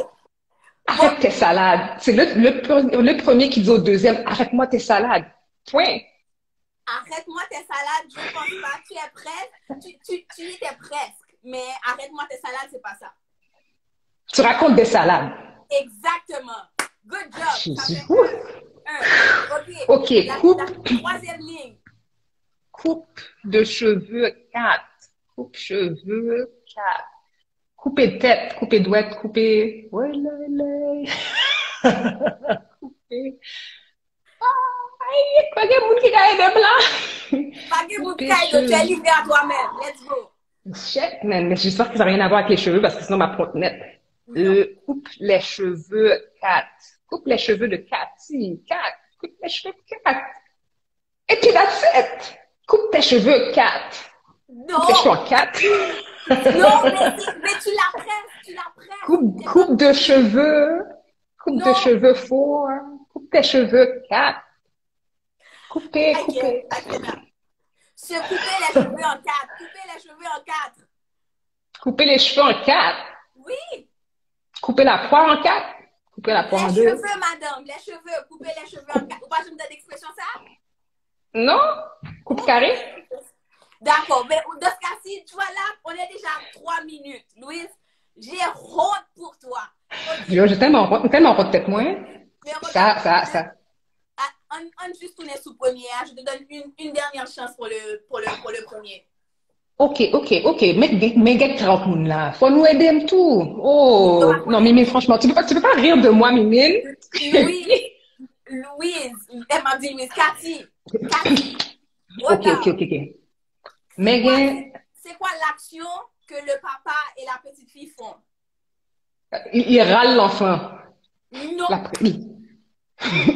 Arrête tes salades. C'est le premier qui dit au deuxième, arrête-moi tes salades. Point. Arrête-moi tes salades, je pense pas. Tu es prête? Tu y étais presque. Mais arrête-moi tes salades, c'est pas ça. Tu racontes des salades. Exactement. Good job. Jésus. OK. La troisième ligne. Coupe de cheveux 4. Coupe cheveux 4. Couper tête, couper douette, couper. Ouais, couper. Aïe, pas de monde qui a aidé blanc. Pas de monde qui a aidé, tu es livré à toi-même. Let's go. Shit, man, mais j'espère que ça n'a rien à voir avec les cheveux parce que sinon ma prote net. Coupe les cheveux 4. Coupe les cheveux de 4. Si, 4. Coupe les cheveux 4. Et puis that's it. Coupe tes cheveux 4. Non. Coupe tes cheveux en 4. Non, mais tu la presses. Coupe de cheveux. Coupe de cheveux 4. Coupe tes cheveux 4. Couper. Se couper les cheveux en 4. Couper les cheveux en 4. Couper les cheveux en 4. Oui. Couper la poire en 4. Couper la poire en 2. Les cheveux, madame. Les cheveux. Couper les cheveux en 4. Ou pas, je me donne d'expression ça? Non. Coupe carré. D'accord. Mais dans ce cas-ci, tu vois là, on est déjà à 3 minutes. Louise, j'ai honte pour toi. Okay. J'ai tellement honte peut-être moins. Mais regarde, Ça. on juste tourner sous premier. Hein. Je te donne une dernière chance pour le premier. Ok. Mais get 30 moun là. Faut nous aider m tout. Il te Oh, non, raconte. Mimine, franchement, tu peux pas rire de moi, Mimine. Louise, Louise, elle m'a dit Louise, Cathy, regarde. Ok. C'est Mais quoi, gen, c'est quoi l'action que le papa et la petite fille font? il râle l'enfant. Non, Il,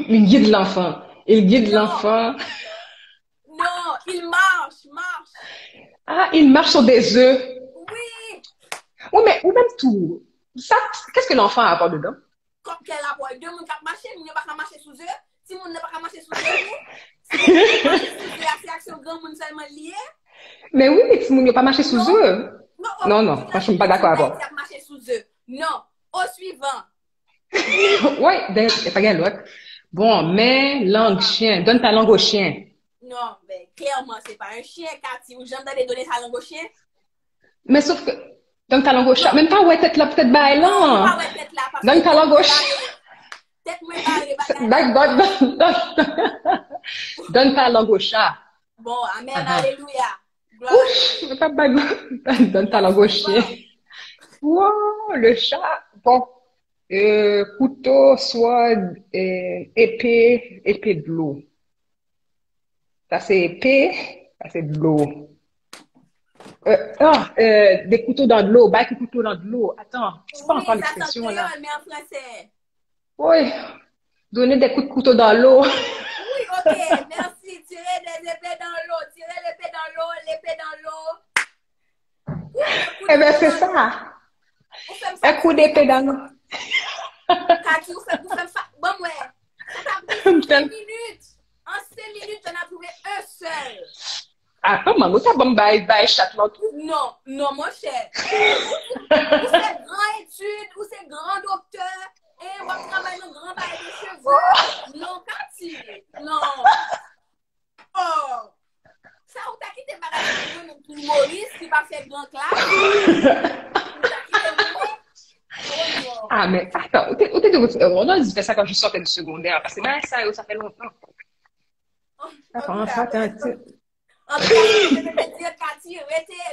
il guide l'enfant. Il guide non, l'enfant. non, il marche. Ah, il marche sur des œufs. Oui, Oui, mais, ou même tout. Ça, qu'est-ce que l'enfant a à voir dedans? comme qu'elle a pour deux moun qui marcher, moun pas marcher sous eux. Si moun ne pas marcher sous eux, si moun ne pas marcher sous eux, c'est action grand moun seulement lié. Mais oui, mais si moun n'a pas marché sous Non, eux. non, Non, franchement, je suis pas d'accord avec qui a marché sous eux. Non, au suivant. Ouais, ben, y a pas gagné l'autre. Bon, mais langue chien. Donne ta langue au chien. Non, mais clairement, c'est pas un chien, Cathy, ou j'aime d'aller donner sa langue au chien. Mais sauf que, donne ta langue au chat. Non, Même pas, ouais, tête là, peut-être bail non, ou pas là. ouais tête là, parce que Donne ta langue au chat. tête moi barré, bagaille là. Donne ta langue au chat. Bon, amen, Ah, alléluia. Gloire à Ouch, Dieu. pas bail. Donne ta Au langue au chien. suivant. Wow, le chat. Bon, couteau, soit épée de l'eau. Ça c'est épée, ça c'est de l'eau. Des couteaux dans de l'eau, bac couteau dans de l'eau. Attends, c'est pas Oui, encore ça c'est en l'expression là. créole, mais en français. Oui, donner des coups de couteau dans l'eau. Oui, ok, merci. Tirer des épées dans l'eau, tirer l'épée dans l'eau. Ou un coup Eh ben d'épée c'est dans l'eau. ça, Ou fait un ça coup vite, d'épée dans Cathy. l'eau. Cathy, ou fait ça. Bon, ouais. Ça t'a pris 5 minutes. En 5 minutes, j'en ai trouvé un seul. Attends, maman, ça va me bailler chat là tout. Non, non, mon cher. Ou c'est grand étude, ou c'est grand docteur, et on va travailler dans grand bail de cheveux. Non, Cathy. Non. Oh. Ça, on t'a quitté par exemple un humoriste qui va faire grand classe. On t'a quitté moi. Oh non. Ah, mais attends, on a dit ça quand je sortais du secondaire, parce que ben, ça fait longtemps. En tout Attends, cas, attends. en tout cas, je vais te dire, Cathy,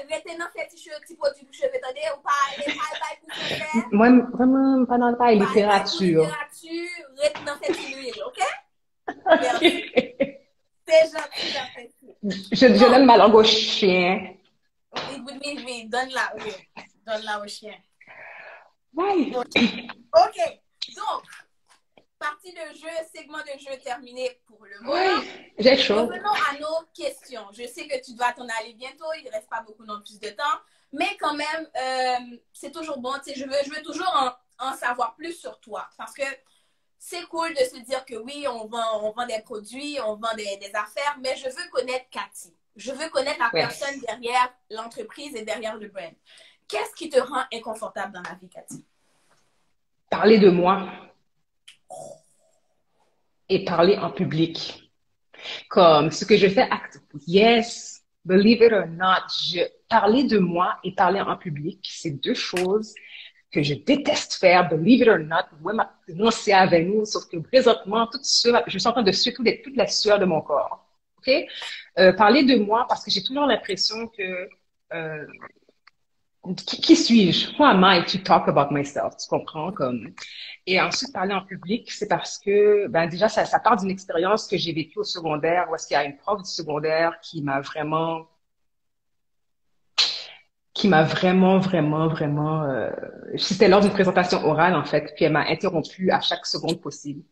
restez dans ces petits produits pour cheveux, attendez, ou pas aller pour faire, Moi, vraiment, pas dans le ou bail pas aller pour littérature. littérature, restez dans cette huile, ok? Merci. C'est gentil, j'apprécie. Je Bon, donne ma langue au chien. oui, donne-la, oui. Donne-la au chien. Ouais. Ok, donc, partie de jeu, segment de jeu terminé pour le moment. Ouais, j'ai chaud. Revenons à nos questions. Je sais que tu dois t'en aller bientôt, il ne reste pas beaucoup non plus de temps, mais quand même, c'est toujours bon. Tu sais, je veux toujours en savoir plus sur toi parce que c'est cool de se dire que oui, on vend des produits, on vend des affaires, mais je veux connaître Cathy. Je veux connaître la Ouais. personne derrière l'entreprise et derrière le brand. Qu'est-ce qui te rend inconfortable dans la vie, Cathy? Parler de moi et parler en public. Comme ce que je fais, yes, believe it or not, parler de moi et parler en public, c'est deux choses que je déteste faire, believe it or not. Moi, non, c'est avec nous, sauf que présentement, je suis en train de suer toute la sueur de mon corps. OK? Parler de moi parce que j'ai toujours l'impression que euh, qui suis-je? Who am I to talk about myself? Tu comprends? Et ensuite, parler en public, c'est parce que, ben, déjà, ça part d'une expérience que j'ai vécue au secondaire, où est-ce qu'il y a une prof du secondaire vraiment, c'était lors d'une présentation orale, en fait, puis elle m'a interrompue à chaque seconde possible.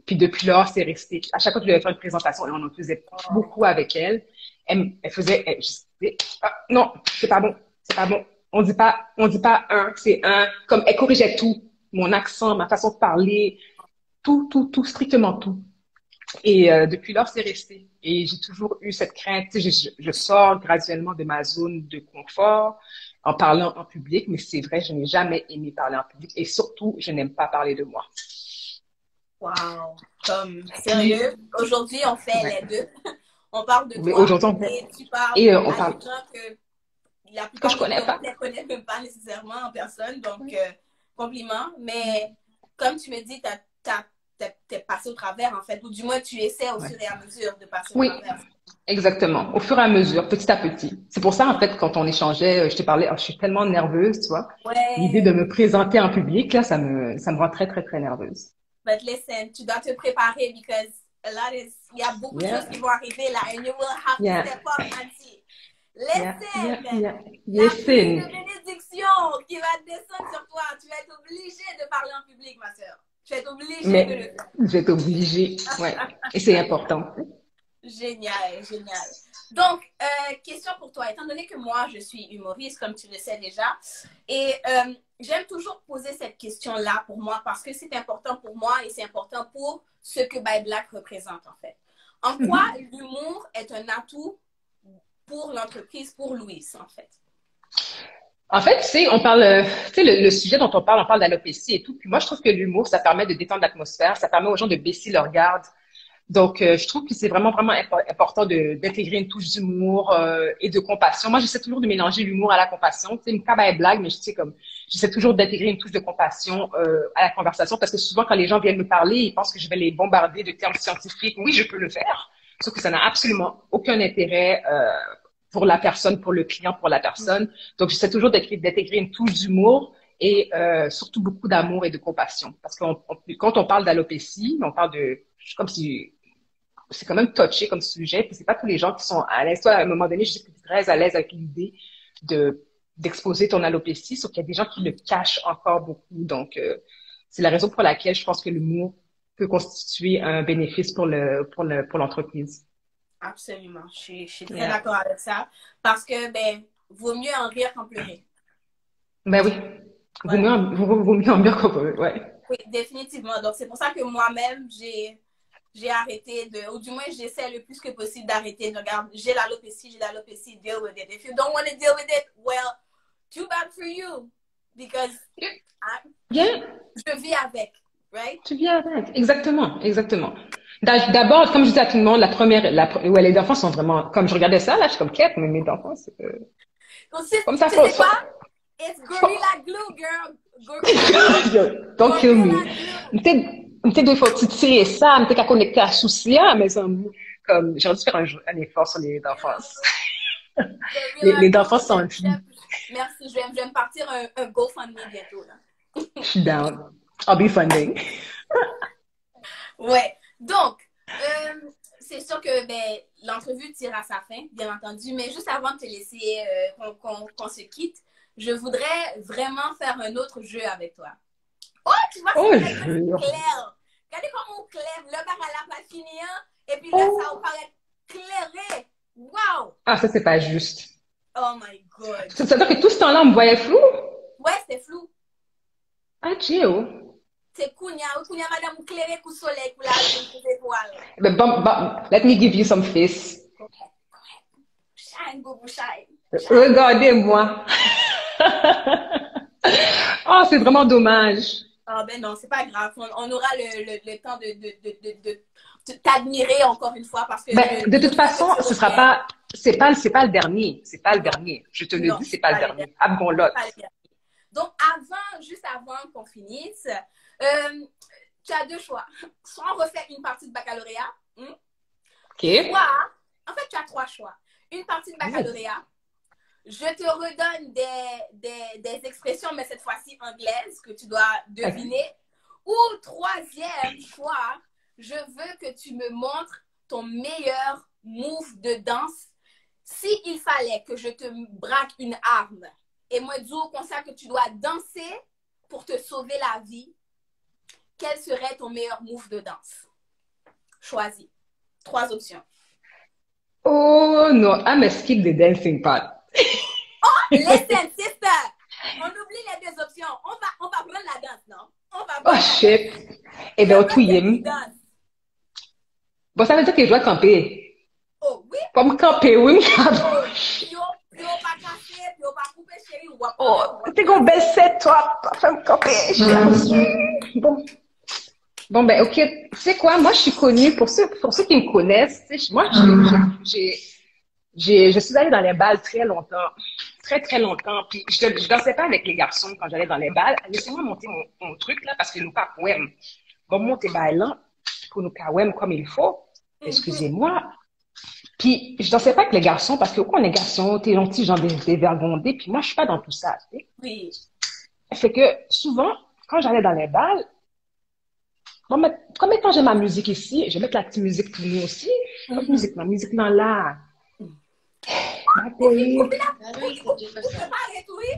Puis depuis lors, c'est resté. À chaque fois que je devais faire une présentation, et on en faisait beaucoup avec elle, elle faisait, non, c'est pas bon. On dit pas un, c'est un. Comme elle corrigeait tout, mon accent, ma façon de parler, tout, strictement tout. Et depuis lors, c'est resté. Et j'ai toujours eu cette crainte. Tu sais, je sors graduellement de ma zone de confort en parlant en public, mais c'est vrai, je n'ai jamais aimé parler en public. Et surtout, je n'aime pas parler de moi. Wow, comme sérieux, aujourd'hui on fait Ouais. les deux. On parle de Mais toi aujourd'hui, on et tu parles et on à parle des gens que la que plupart je connais d'entre eux pas. ne les connaissent même pas nécessairement en personne, donc compliment. Mais comme tu me dis, t'es passé au travers, en fait, ou du moins tu essaies au Ouais. fur et à mesure de passer au Oui, travers. exactement. Au fur et à mesure, petit à petit. C'est pour ça, en Ouais. fait, quand on échangeait, je te parlais, oh, je suis tellement nerveuse, tu vois. L'idée de Ouais. me présenter en public, là, ça me rend très, très, très nerveuse. But listen, tu dois te préparer because il y a beaucoup de choses Yeah, qui vont arriver là, and you will have to yeah, step up, Auntie. yeah, yeah, Listen, yeah. la pluie Listen. de bénédiction qui va descendre sur toi, tu vas être obligée de parler en public, ma soeur. Tu vas être obligée de le Mais faire. je vais être obligée. Ouais. Et c'est important. Génial, génial. Donc, question pour toi. Étant donné que moi, je suis humoriste, comme tu le sais déjà, et j'aime toujours poser cette question-là pour moi parce que c'est important pour moi et c'est important pour ce que By Black représente, en fait. En quoi l'humour est un atout pour l'entreprise, pour Louise, en fait? En fait, tu sais, on parle, tu sais, le sujet dont on parle d'alopécie et tout. Puis moi, je trouve que l'humour, ça permet de détendre l'atmosphère, ça permet aux gens de baisser leur garde. Donc, je trouve que c'est vraiment, vraiment important d'intégrer une touche d'humour et de compassion. Moi, j'essaie toujours de mélanger l'humour à la compassion. Tu sais, une cabane blague, mais je sais comme, j'essaie toujours d'intégrer une touche de compassion à la conversation parce que souvent, quand les gens viennent me parler, ils pensent que je vais les bombarder de termes scientifiques. Oui, je peux le faire, sauf que ça n'a absolument aucun intérêt pour la personne, pour le client, pour la personne. Donc, j'essaie toujours d'intégrer une touche d'humour et surtout beaucoup d'amour et de compassion. Parce que quand on parle d'alopécie, on parle de comme si c'est quand même touché comme sujet, puis c'est pas tous les gens qui sont à l'aise. Toi, à un moment donné, je sais que tu es très à l'aise avec l'idée de d'exposer ton alopécie, sauf qu'il y a des gens qui le cachent encore beaucoup. Donc, c'est la raison pour laquelle je pense que l'humour peut constituer un bénéfice pour l'entreprise. Absolument. Je suis très Yeah. d'accord avec ça parce que, ben, vaut mieux en rire qu'en pleurer. Ben oui. Voilà. Vaut mieux en bien qu'on peut, ouais. Oui, définitivement. Donc, c'est pour ça que moi-même, j'ai arrêté de, ou du moins, j'essaie le plus que possible d'arrêter de regarder. J'ai l'alopécie, deal with it. If you don't want to deal with it, well, too bad for you. Because Yeah. je vis avec, right? Tu viens avec. Exactement, exactement. D'abord, comme je dis à tout le monde, ouais, les enfants sont vraiment, comme je regardais ça, là, je suis comme quête, mais mes enfants, c'est, Donc, comme ça, tu sais quoi? It's Gorilla Glue, girl. don't kill me. Gorilla Glue. Peut-être il faut tirer ça, peut-être qu'à connecter à Soucia, mais comme, j'aurais dû faire un effort sur les enfants. Gorilla Les enfants Glue. sont, Merci, je vais me partir un GoFundMe bientôt, là. je suis down. I'll be funding. Ouais. Donc, c'est sûr que ben, l'entrevue tire à sa fin, bien entendu, mais juste avant de te laisser qu'on se quitte, je voudrais vraiment faire un autre jeu avec toi. Oh, tu vois, Oh, c'est jure. clair. Regardez comment on claire. Le bar à la place fini, hein, et puis là, ça va paraître clairé. Wow! Ah, ça, c'est pas juste. Oh my God. Ça veut dire que tout ce temps-là, on me voyait flou? Ouais, c'était flou. Ah, Gio. C'est Kounia, madame, ou clairé, coup soleil, pour la vie, pour les voiles. But let me give you some face. Okay. Shine, boubou, shine. Regardez-moi. Oh, c'est vraiment dommage. Ah ben non, c'est pas grave. On aura le temps de t'admirer encore une fois parce que Ben, de toute façon, ce sera pas, c'est pas le dernier. C'est pas le non, dernier. Je te le non, dis, c'est pas le dernier. dernier. Ah, bon, l'autre. Donc, juste avant qu'on finisse, tu as deux choix. Soit on refait une partie de baccalauréat, OK. soit, en fait, tu as trois choix. Une partie de baccalauréat, je te redonne des expressions, mais cette fois-ci anglaises, que tu dois deviner. Ou troisième choix, je veux que tu me montres ton meilleur move de danse. S'il fallait que je te braque une arme et moi dis au concert que tu dois danser pour te sauver la vie, quel serait ton meilleur move de danse? Choisis. Trois options. Oh, no, I'm a skip the dancing part. Oh, listen, sister! On oublie les deux options. On va prendre la danse, non? Oh, shit. Eh bien, tout y bon, ça veut dire que je dois camper. Oh, oui? Comme camper, oui, Yo pas cassé, yo pas coupé, chérie. Oh, t'es qu'on baisse toi, femme camper. Bon. Bon, ben, OK. Tu sais quoi? Moi, je suis connue, pour ceux qui me connaissent, tu sais, moi, je suis allée dans les balles très longtemps. Très, très longtemps. Puis, je dansais pas avec les garçons quand j'allais dans les balles. Laissez-moi monter mon truc, là, parce que nous pas poème. bon, monter bailant pour nous kawem comme il faut. Excusez-moi. Puis, je dansais pas avec les garçons parce que quand on est garçon, t'es gentil, genre des vergondés, puis moi, je suis pas dans tout ça, tu sais. Oui. Fait que, souvent, quand j'allais dans les balles, bon, mais, comme étant j'ai ma musique ici, je vais mettre la petite musique pour nous aussi. Comme musique, ma musique dans là. Ma télé. Arrête, oui.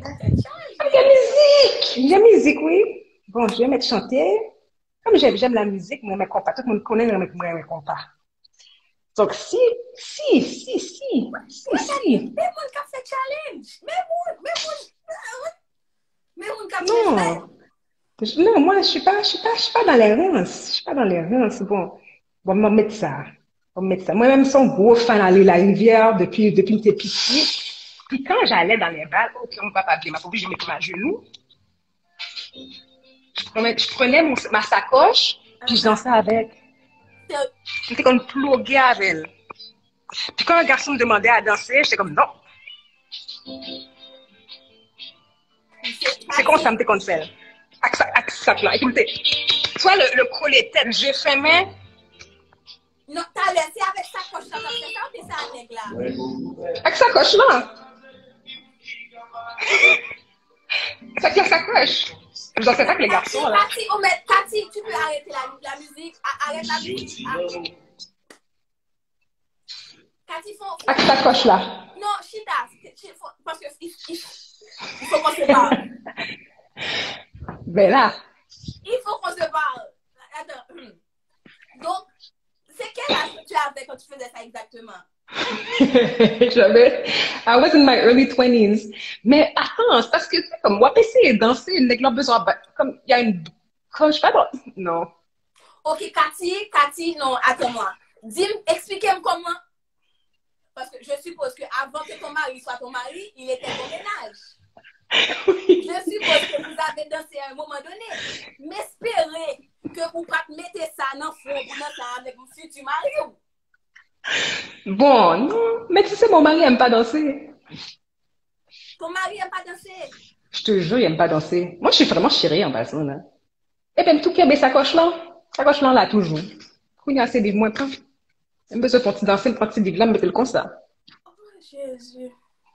Ah, il y a musique, oui. Bon, je vais mettre chanter. Comme j'aime la musique, moi, mes compas, tout le monde connaît mes compas. Donc, si. Mais mon cap fait challenge. Mais mon cap Non. Non, moi, je suis pas dans les rinces. Je suis pas dans les rinces. Bon, on va mettre ça. Moi-même, son gros fan aller la rivière depuis une petite petite. Puis quand j'allais dans les balles, ok, on va pas bien, ma pauvre, je mettais ma genou. Je prenais ma sacoche, puis je dansais avec. J'étais comme pluguée avec elle. Puis quand un garçon me demandait à danser, j'étais comme non. C'est comme ça, me comme ça. Acte là. Écoutez, toi, le collet tête, j'ai fait main. Non, t'as laissé avec sa coche là, parce que ça, t'es ça avec là. Avec sa coche là. C'est avec la sacoche. Je ne sais pas que les garçons là. Cathy, tu peux arrêter la musique. Arrête la musique. Cathy, avec sa coche là. Non, Chita, parce que il faut qu'on se parle. Ben là. Il faut qu'on se parle. Attends. Donc, c'est quel âge que tu avais quand tu faisais ça exactement? I was in my early 20s. Mais attends, c'est parce que comme moi, essayer de danser, les gens ont besoin, comme il y a une coche, pas bon. Non. Ok, Cathy, non, attends-moi. Expliquez-moi comment. Parce que je suppose qu'avant que ton mari soit ton mari, il était au ménage. Oui. Je suppose que vous avez dansé à un moment donné. Mais espérez que vous ne mettez ça dans le fond pour danser avec mon futur mari. Bon, non. Mais tu sais, mon mari n'aime pas danser. Ton mari n'aime pas danser? Je te jure, il n'aime pas danser. Moi, je suis vraiment chérie en passant, là. Et puis, tout qui a sa coche là, là, toujours. Quand il y a assez de moins, quand il besoin de danser, le petit livre là, mettez le comme ça. Oh, Jésus.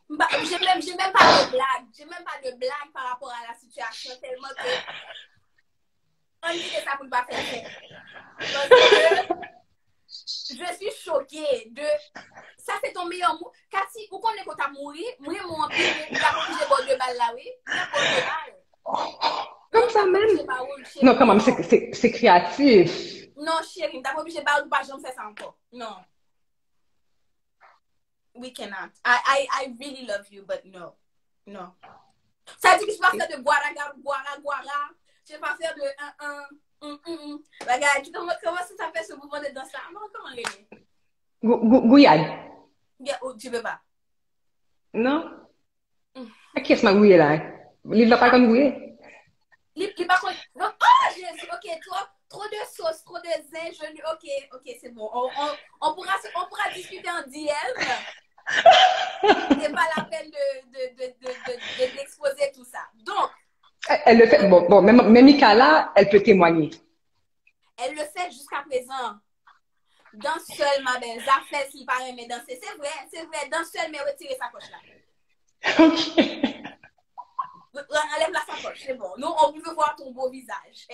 Bah, j'ai même pas de blague. J'ai même pas de blague par rapport à la situation, tellement que on dit que ça ne peut pas faire. Parce que je suis choquée de. Ça, c'est ton meilleur mot. Cathy, où qu'on est quand t'as mouru, moi, mon pire, t'as pas obligé de boire 2 balles là, oui? T'as pas 2 balles. Comme ça même. Non, quand même, c'est créatif. Non, chérie, t'as pas obligé de boire ou pas, j'en fais ça encore. Non. We cannot. I really love you, but no. No. Ça veut dire que je vais pas faire de guara. Je vais pas faire de Regarde, comment ça fait ce mouvement de danse là? Non, comment le Gouillade. Tu peux pas. Non? Qui est-ce que gouillé là? Il va pas comme gouillé? Il pas contre. Oh, Jésus, ok, trop de sauce, trop de zin, ok, c'est bon. On pourra discuter en DM. C'est pas la peine d'exposer tout ça. Donc. Elle le fait. Bon, même Micala, elle peut témoigner. Elle le fait jusqu'à présent. Danse seule, ma belle. Ça fait s'il paraît, mais danser. C'est vrai. Danse seule, mais retirer sa poche là. Ok. Enlève la sacoche, c'est bon. Nous, on veut voir ton beau visage.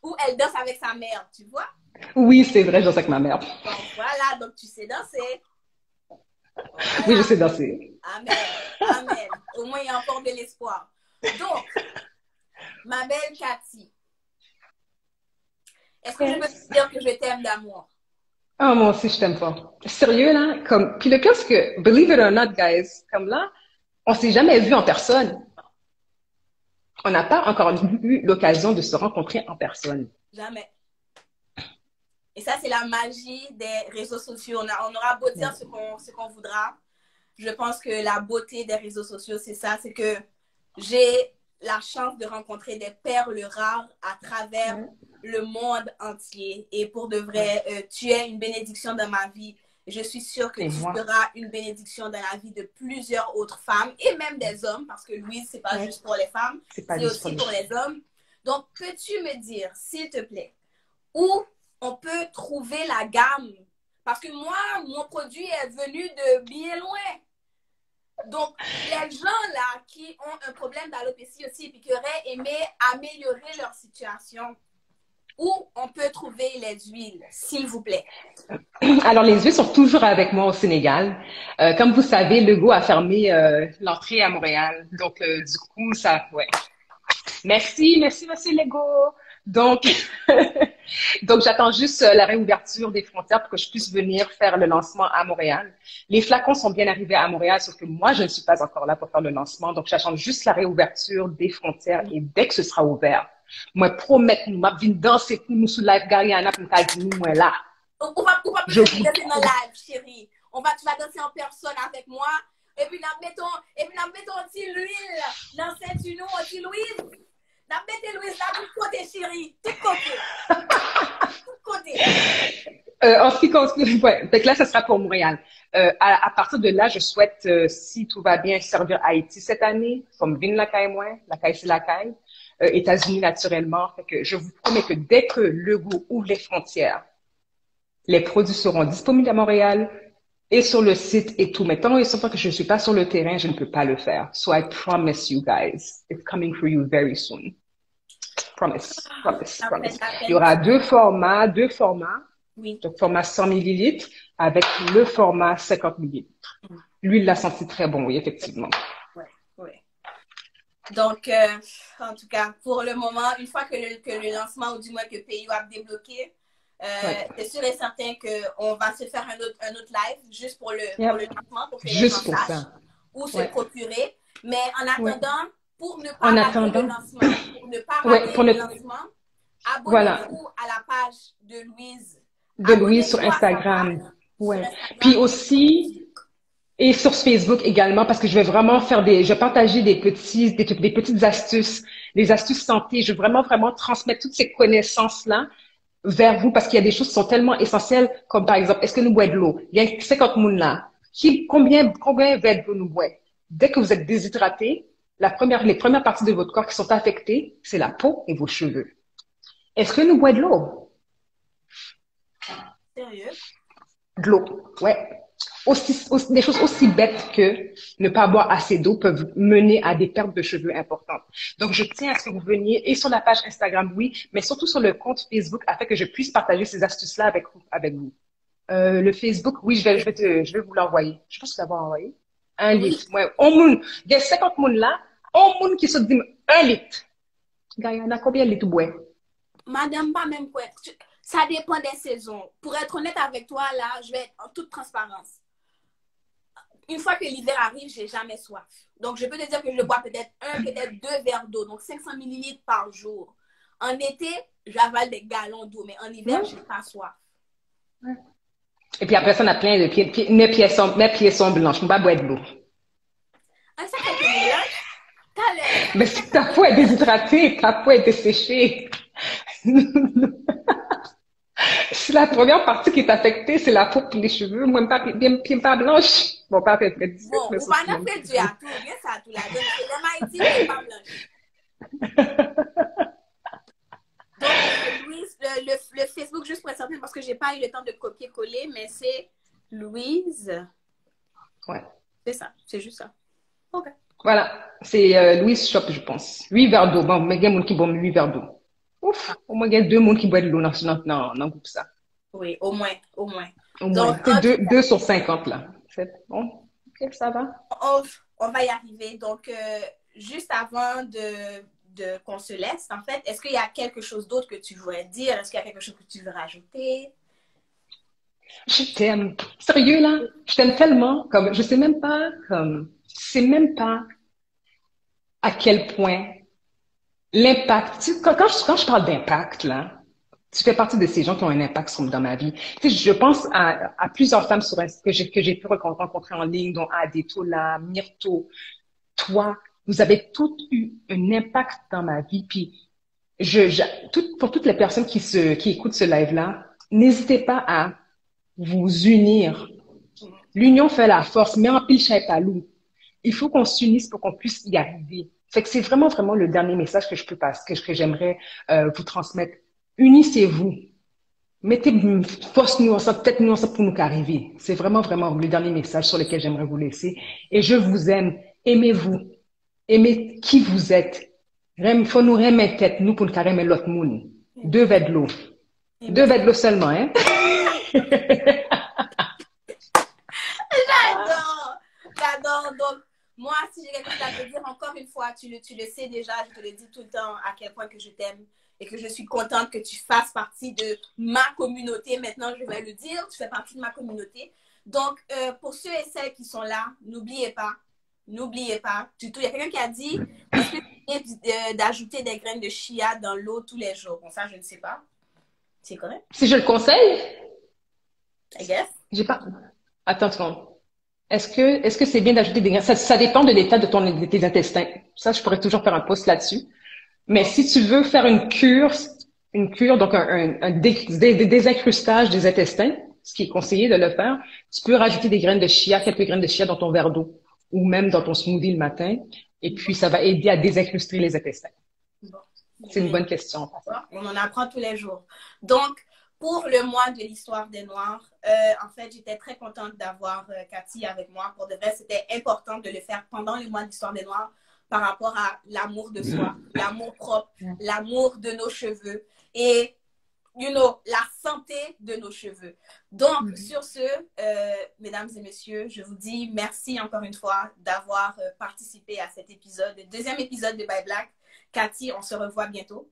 Ou elle danse avec sa mère, tu vois? Oui, c'est vrai, je danse avec ma mère. Donc voilà, donc tu sais danser. Voilà. Oui, je sais danser. Amen. Au moins, il y a encore de l'espoir. Donc, ma belle Cathy, est-ce que je peux te dire que je t'aime d'amour? Oh, moi aussi, je t'aime pas. Sérieux, là? Puis le pire, c'est que, believe it or not, guys, comme là, on s'est jamais vu en personne. On n'a pas encore eu l'occasion de se rencontrer en personne. Jamais. Et ça, c'est la magie des réseaux sociaux. On aura beau dire ce qu'on voudra. Je pense que la beauté des réseaux sociaux, c'est ça. C'est que j'ai la chance de rencontrer des perles rares à travers le monde entier. Et pour de vrai, tu es une bénédiction dans ma vie. Je suis sûre que tu seras une bénédiction dans la vie de plusieurs autres femmes et même des hommes, parce que Louise, c'est pas juste pour les femmes, c'est aussi pour les hommes. Donc, peux-tu me dire, s'il te plaît, où on peut trouver la gamme. Parce que moi, mon produit est venu de bien loin. Donc, les gens là qui ont un problème d'alopécie aussi et qui auraient aimé améliorer leur situation, où on peut trouver les huiles, s'il vous plaît? Alors, les huiles sont toujours avec moi au Sénégal. Comme vous savez, Legault a fermé l'entrée à Montréal. Donc, du coup, ça, ouais. Merci, Monsieur Legault. Donc, donc j'attends juste la réouverture des frontières pour que je puisse venir faire le lancement à Montréal. Les flacons sont bien arrivés à Montréal, sauf que moi, je ne suis pas encore là pour faire le lancement. Donc, j'attends juste la réouverture des frontières et dès que ce sera ouvert, moi, promettre nous, ma vie danser pour nous sous live Gariana pour nous, moi là. On va Je peut-être vous danser dans live, chérie. Tu vas danser en personne avec moi. Et puis, nous mettons aussi l'huile dans cette union, aussi Louise. Nous mettons Louise là, tout côté, chérie. Tout côté. Tout côté. En ce qui concerne, ouais, donc là, ça sera pour Montréal. À partir de là, je souhaite, si tout va bien, servir Haïti cette année, comme Vin Lacaille moins, Lacaille c'est Lacaille, États-Unis naturellement. Fait que je vous promets que dès que Legault ouvre les frontières, les produits seront disponibles à Montréal et sur le site et tout. Mais tant et que je ne suis pas sur le terrain, je ne peux pas le faire. So I promise you guys, it's coming for you very soon. Promise. Il y aura deux formats. Oui. Donc, format 100 millilitres avec le format 50 millilitres. Lui, il l'a senti très bon, oui, effectivement. Oui. Donc, en tout cas, pour le moment, une fois que le lancement, ou du moins que PayU a débloqué, c'est sûr et certain qu'on va se faire un autre live juste pour le lancement, pour que les gens sachent où se procurer. Mais en attendant, pour ne pas rater le lancement, abonnez-vous à la page de Louise sur Instagram. Ouais. Puis aussi, et sur Facebook également, parce que je vais vraiment je vais partager des petites astuces, des astuces santé. Je veux vraiment transmettre toutes ces connaissances-là vers vous, parce qu'il y a des choses qui sont tellement essentielles, comme par exemple, est-ce que nous boit de l'eau? Il y a 50 personnes là. Combien verres d'eau nous boit? Dès que vous êtes déshydraté, les premières parties de votre corps qui sont affectées, c'est la peau et vos cheveux. Est-ce que nous boit de l'eau? Sérieux? De l'eau, ouais. Des choses aussi bêtes que ne pas boire assez d'eau peuvent mener à des pertes de cheveux importantes. Donc, je tiens à ce que vous veniez et sur la page Instagram, oui, mais surtout sur le compte Facebook afin que je puisse partager ces astuces-là avec vous. Le Facebook, oui, je vais vous l'envoyer. Je pense que tu l'as envoyé. 1 litre. Ouais. Il y a 50 personnes là, on qui se dit 1 litre. Guyana, combien de litres bois? Madame, pas même quoi. Ça dépend des saisons. Pour être honnête avec toi, là, je vais être en toute transparence. Une fois que l'hiver arrive, j'ai jamais soif. Donc, je peux te dire que je bois peut-être 2 verres d'eau, donc 500 millilitres par jour. En été, j'avale des gallons d'eau, mais en hiver, j'ai pas soif. Ouais. Et puis après ça, on a plein de pieds. Mes pieds sont blanches. Je ne peux pas boire de l'eau. Ah, ça fait que blanche? Mais si ta peau est déshydratée, ta peau est desséchée. Si la première partie qui est affectée, c'est la peau et les cheveux, moi, je pas blanche. Bon, pas très difficile. Bon, on va en faire du à tout. Bien ça, tout la donne. C'est dans Haïti, je suis pas blanche. Donc, Louise, le Facebook, juste pour être certaine, parce que j'ai pas eu le temps de copier-coller, mais c'est Louise. Ouais. C'est ça, c'est juste ça. OK. Voilà, c'est Louise Shop, je pense. 8 verres d'eau. Bon, mais il y a des gens qui boivent 8 verres d'eau. Ouf, au moins, il y a 2 personnes qui boivent de l'eau dans le groupe ça. Oui, au moins. Au moins. Donc, c'est 2 sur 50, là. C'est bon. OK, ça va. On va y arriver. Donc, juste avant qu'on se laisse, en fait, est-ce qu'il y a quelque chose d'autre que tu voudrais dire? Est-ce qu'il y a quelque chose que tu veux rajouter? Je t'aime. Sérieux, là? Je t'aime tellement. Je sais même pas, à quel point l'impact, quand je parle d'impact, là, tu fais partie de ces gens qui ont un impact dans ma vie. Tu sais, je pense à plusieurs femmes que j'ai pu rencontrer en ligne, dont Adetola, Myrto, toi. Vous avez toutes eu un impact dans ma vie. Puis, pour toutes les personnes qui écoutent ce live-là, n'hésitez pas à vous unir. L'union fait la force, mais en pile chez talou. Il faut qu'on s'unisse pour qu'on puisse y arriver. Fait que c'est vraiment le dernier message que je peux passer, que j'aimerais vous transmettre. Unissez-vous. Mettez, force-nous ensemble, peut-être nous ensemble pour nous qu'arriver. C'est vraiment, vraiment le dernier message sur lequel j'aimerais vous laisser. Et je vous aime. Aimez-vous. Aimez qui vous êtes. Faut nous remettre tête, nous, pour nous carrément l'autre monde. Deux verres de l'eau. Deux verres de l'eau seulement, hein? J'adore! J'adore! Donc, moi, si j'ai quelque chose à te dire, encore une fois, tu le sais déjà, je te le dis tout le temps à quel point que je t'aime et que je suis contente que tu fasses partie de ma communauté. Maintenant, je vais le dire, tu fais partie de ma communauté. Donc, pour ceux et celles qui sont là, n'oubliez pas, il y a quelqu'un qui a dit, est-ce que tu viens d'ajouter des graines de chia dans l'eau tous les jours? Bon, ça, je ne sais pas. C'est correct? Si je le conseille, I guess. j'ai pas. Attends une seconde. Est-ce que c'est bien d'ajouter des graines? Ça dépend de l'état de tes intestins. Ça, je pourrais toujours faire un post là-dessus. Mais si tu veux faire une cure, donc des désincrustage des intestins, ce qui est conseillé de le faire, tu peux rajouter des graines de chia, quelques graines de chia dans ton verre d'eau ou même dans ton smoothie le matin. Et puis, ça va aider à désincruster les intestins. Bon. C'est une bonne question. On en apprend tous les jours. Donc, pour le mois de l'histoire des Noirs, en fait, j'étais très contente d'avoir Cathy avec moi. Pour de vrai, c'était important de le faire pendant le mois de l'histoire des Noirs par rapport à l'amour de soi, l'amour propre, l'amour de nos cheveux et, la santé de nos cheveux. Donc, sur ce, mesdames et messieurs, je vous dis merci encore une fois d'avoir participé à cet épisode, le deuxième épisode de By Black. Cathy, on se revoit bientôt.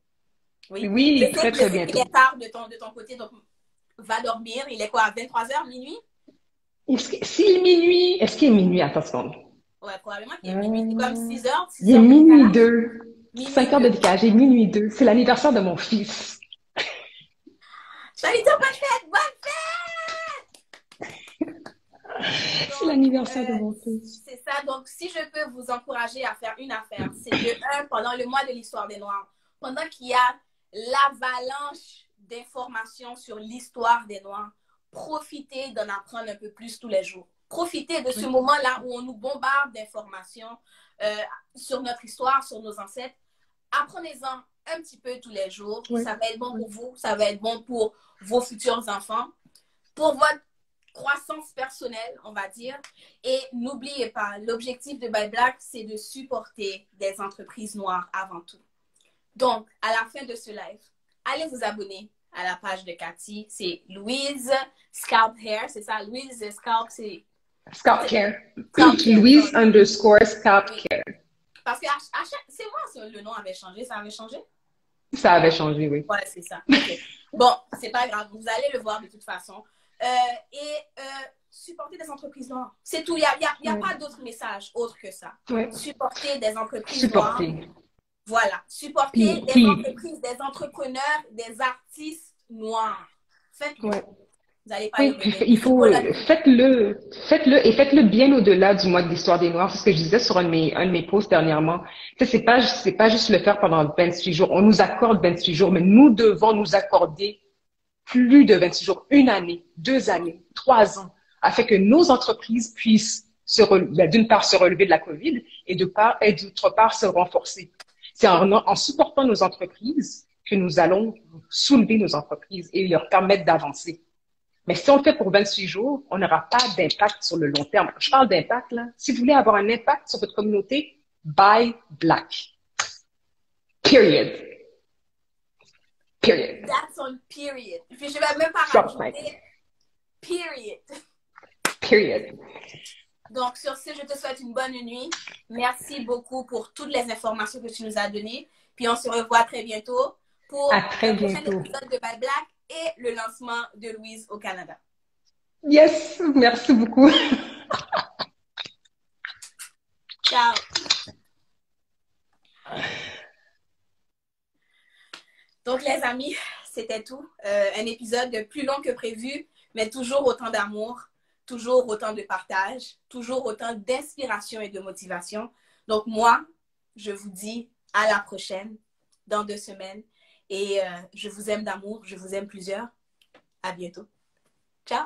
Oui, très, très bientôt. Il est tard de ton côté, donc va dormir. Il est quoi, à 23h, minuit? S'il est minuit, est-ce qu'il est minuit? Attends une seconde. Ouais, probablement qu'il est minuit. C'est comme 6h. Il est minuit 2. 5 heures de décalage. Il est minuit 2. C'est l'anniversaire de mon fils. J'allais dire bonne fête! C'est l'anniversaire de mon fils. C'est ça. Donc, si je peux vous encourager à faire une affaire, c'est pendant le mois de l'histoire des Noirs, pendant qu'il y a l'avalanche d'informations sur l'histoire des Noirs, profitez d'en apprendre un peu plus tous les jours. Profitez de ce moment-là où on nous bombarde d'informations sur notre histoire, sur nos ancêtres. Apprenez-en un petit peu tous les jours. Ça va être bon pour vous, ça va être bon pour vos futurs enfants, pour votre croissance personnelle, on va dire. Et n'oubliez pas, l'objectif de By Black, c'est de supporter des entreprises noires avant tout. Donc, à la fin de ce live, allez vous abonner à la page de Cathy. C'est Louise Scalp Hair, c'est ça? Louise Scalp, c'est... Scalp Care. Louise _ Scalp Care. Parce que c'est moi, le nom avait changé. Ça avait changé? Ça avait changé, oui. Ouais, c'est ça. Okay. Bon, c'est pas grave. Vous allez le voir de toute façon. Supporter des entreprises noires. C'est tout. Il n'y a pas d'autre message autre que ça. Supporter des entreprises noires. Voilà. Supporter des entreprises, des entrepreneurs, des artistes noirs. Faites-le. Vous n'allez pas il faut, faites-le et faites-le bien au-delà du mois de l'histoire des Noirs. C'est ce que je disais sur un de mes posts dernièrement. C'est pas juste le faire pendant 26 jours. On nous accorde 26 jours, mais nous devons nous accorder plus de 26 jours, 1 année, 2 années, 3 ans, afin que nos entreprises puissent d'une part se relever de la COVID et d'autre part se renforcer. C'est en supportant nos entreprises que nous allons soulever nos entreprises et leur permettre d'avancer. Mais si on le fait pour 28 jours, on n'aura pas d'impact sur le long terme. Je parle d'impact, là. Si vous voulez avoir un impact sur votre communauté, By Black. Period. That's on period. Puis je vais même pas rajouter period. Donc, sur ce, je te souhaite une bonne nuit. Merci beaucoup pour toutes les informations que tu nous as données. Puis on se revoit très bientôt pour le prochain épisode de By Black et le lancement de Louise au Canada. Yes, merci beaucoup. Ciao. Donc, les amis, c'était tout. Un épisode plus long que prévu, mais toujours autant d'amour, toujours autant de partage, toujours autant d'inspiration et de motivation. Donc, moi, je vous dis à la prochaine, dans 2 semaines. Et je vous aime d'amour, je vous aime plusieurs. À bientôt. Ciao!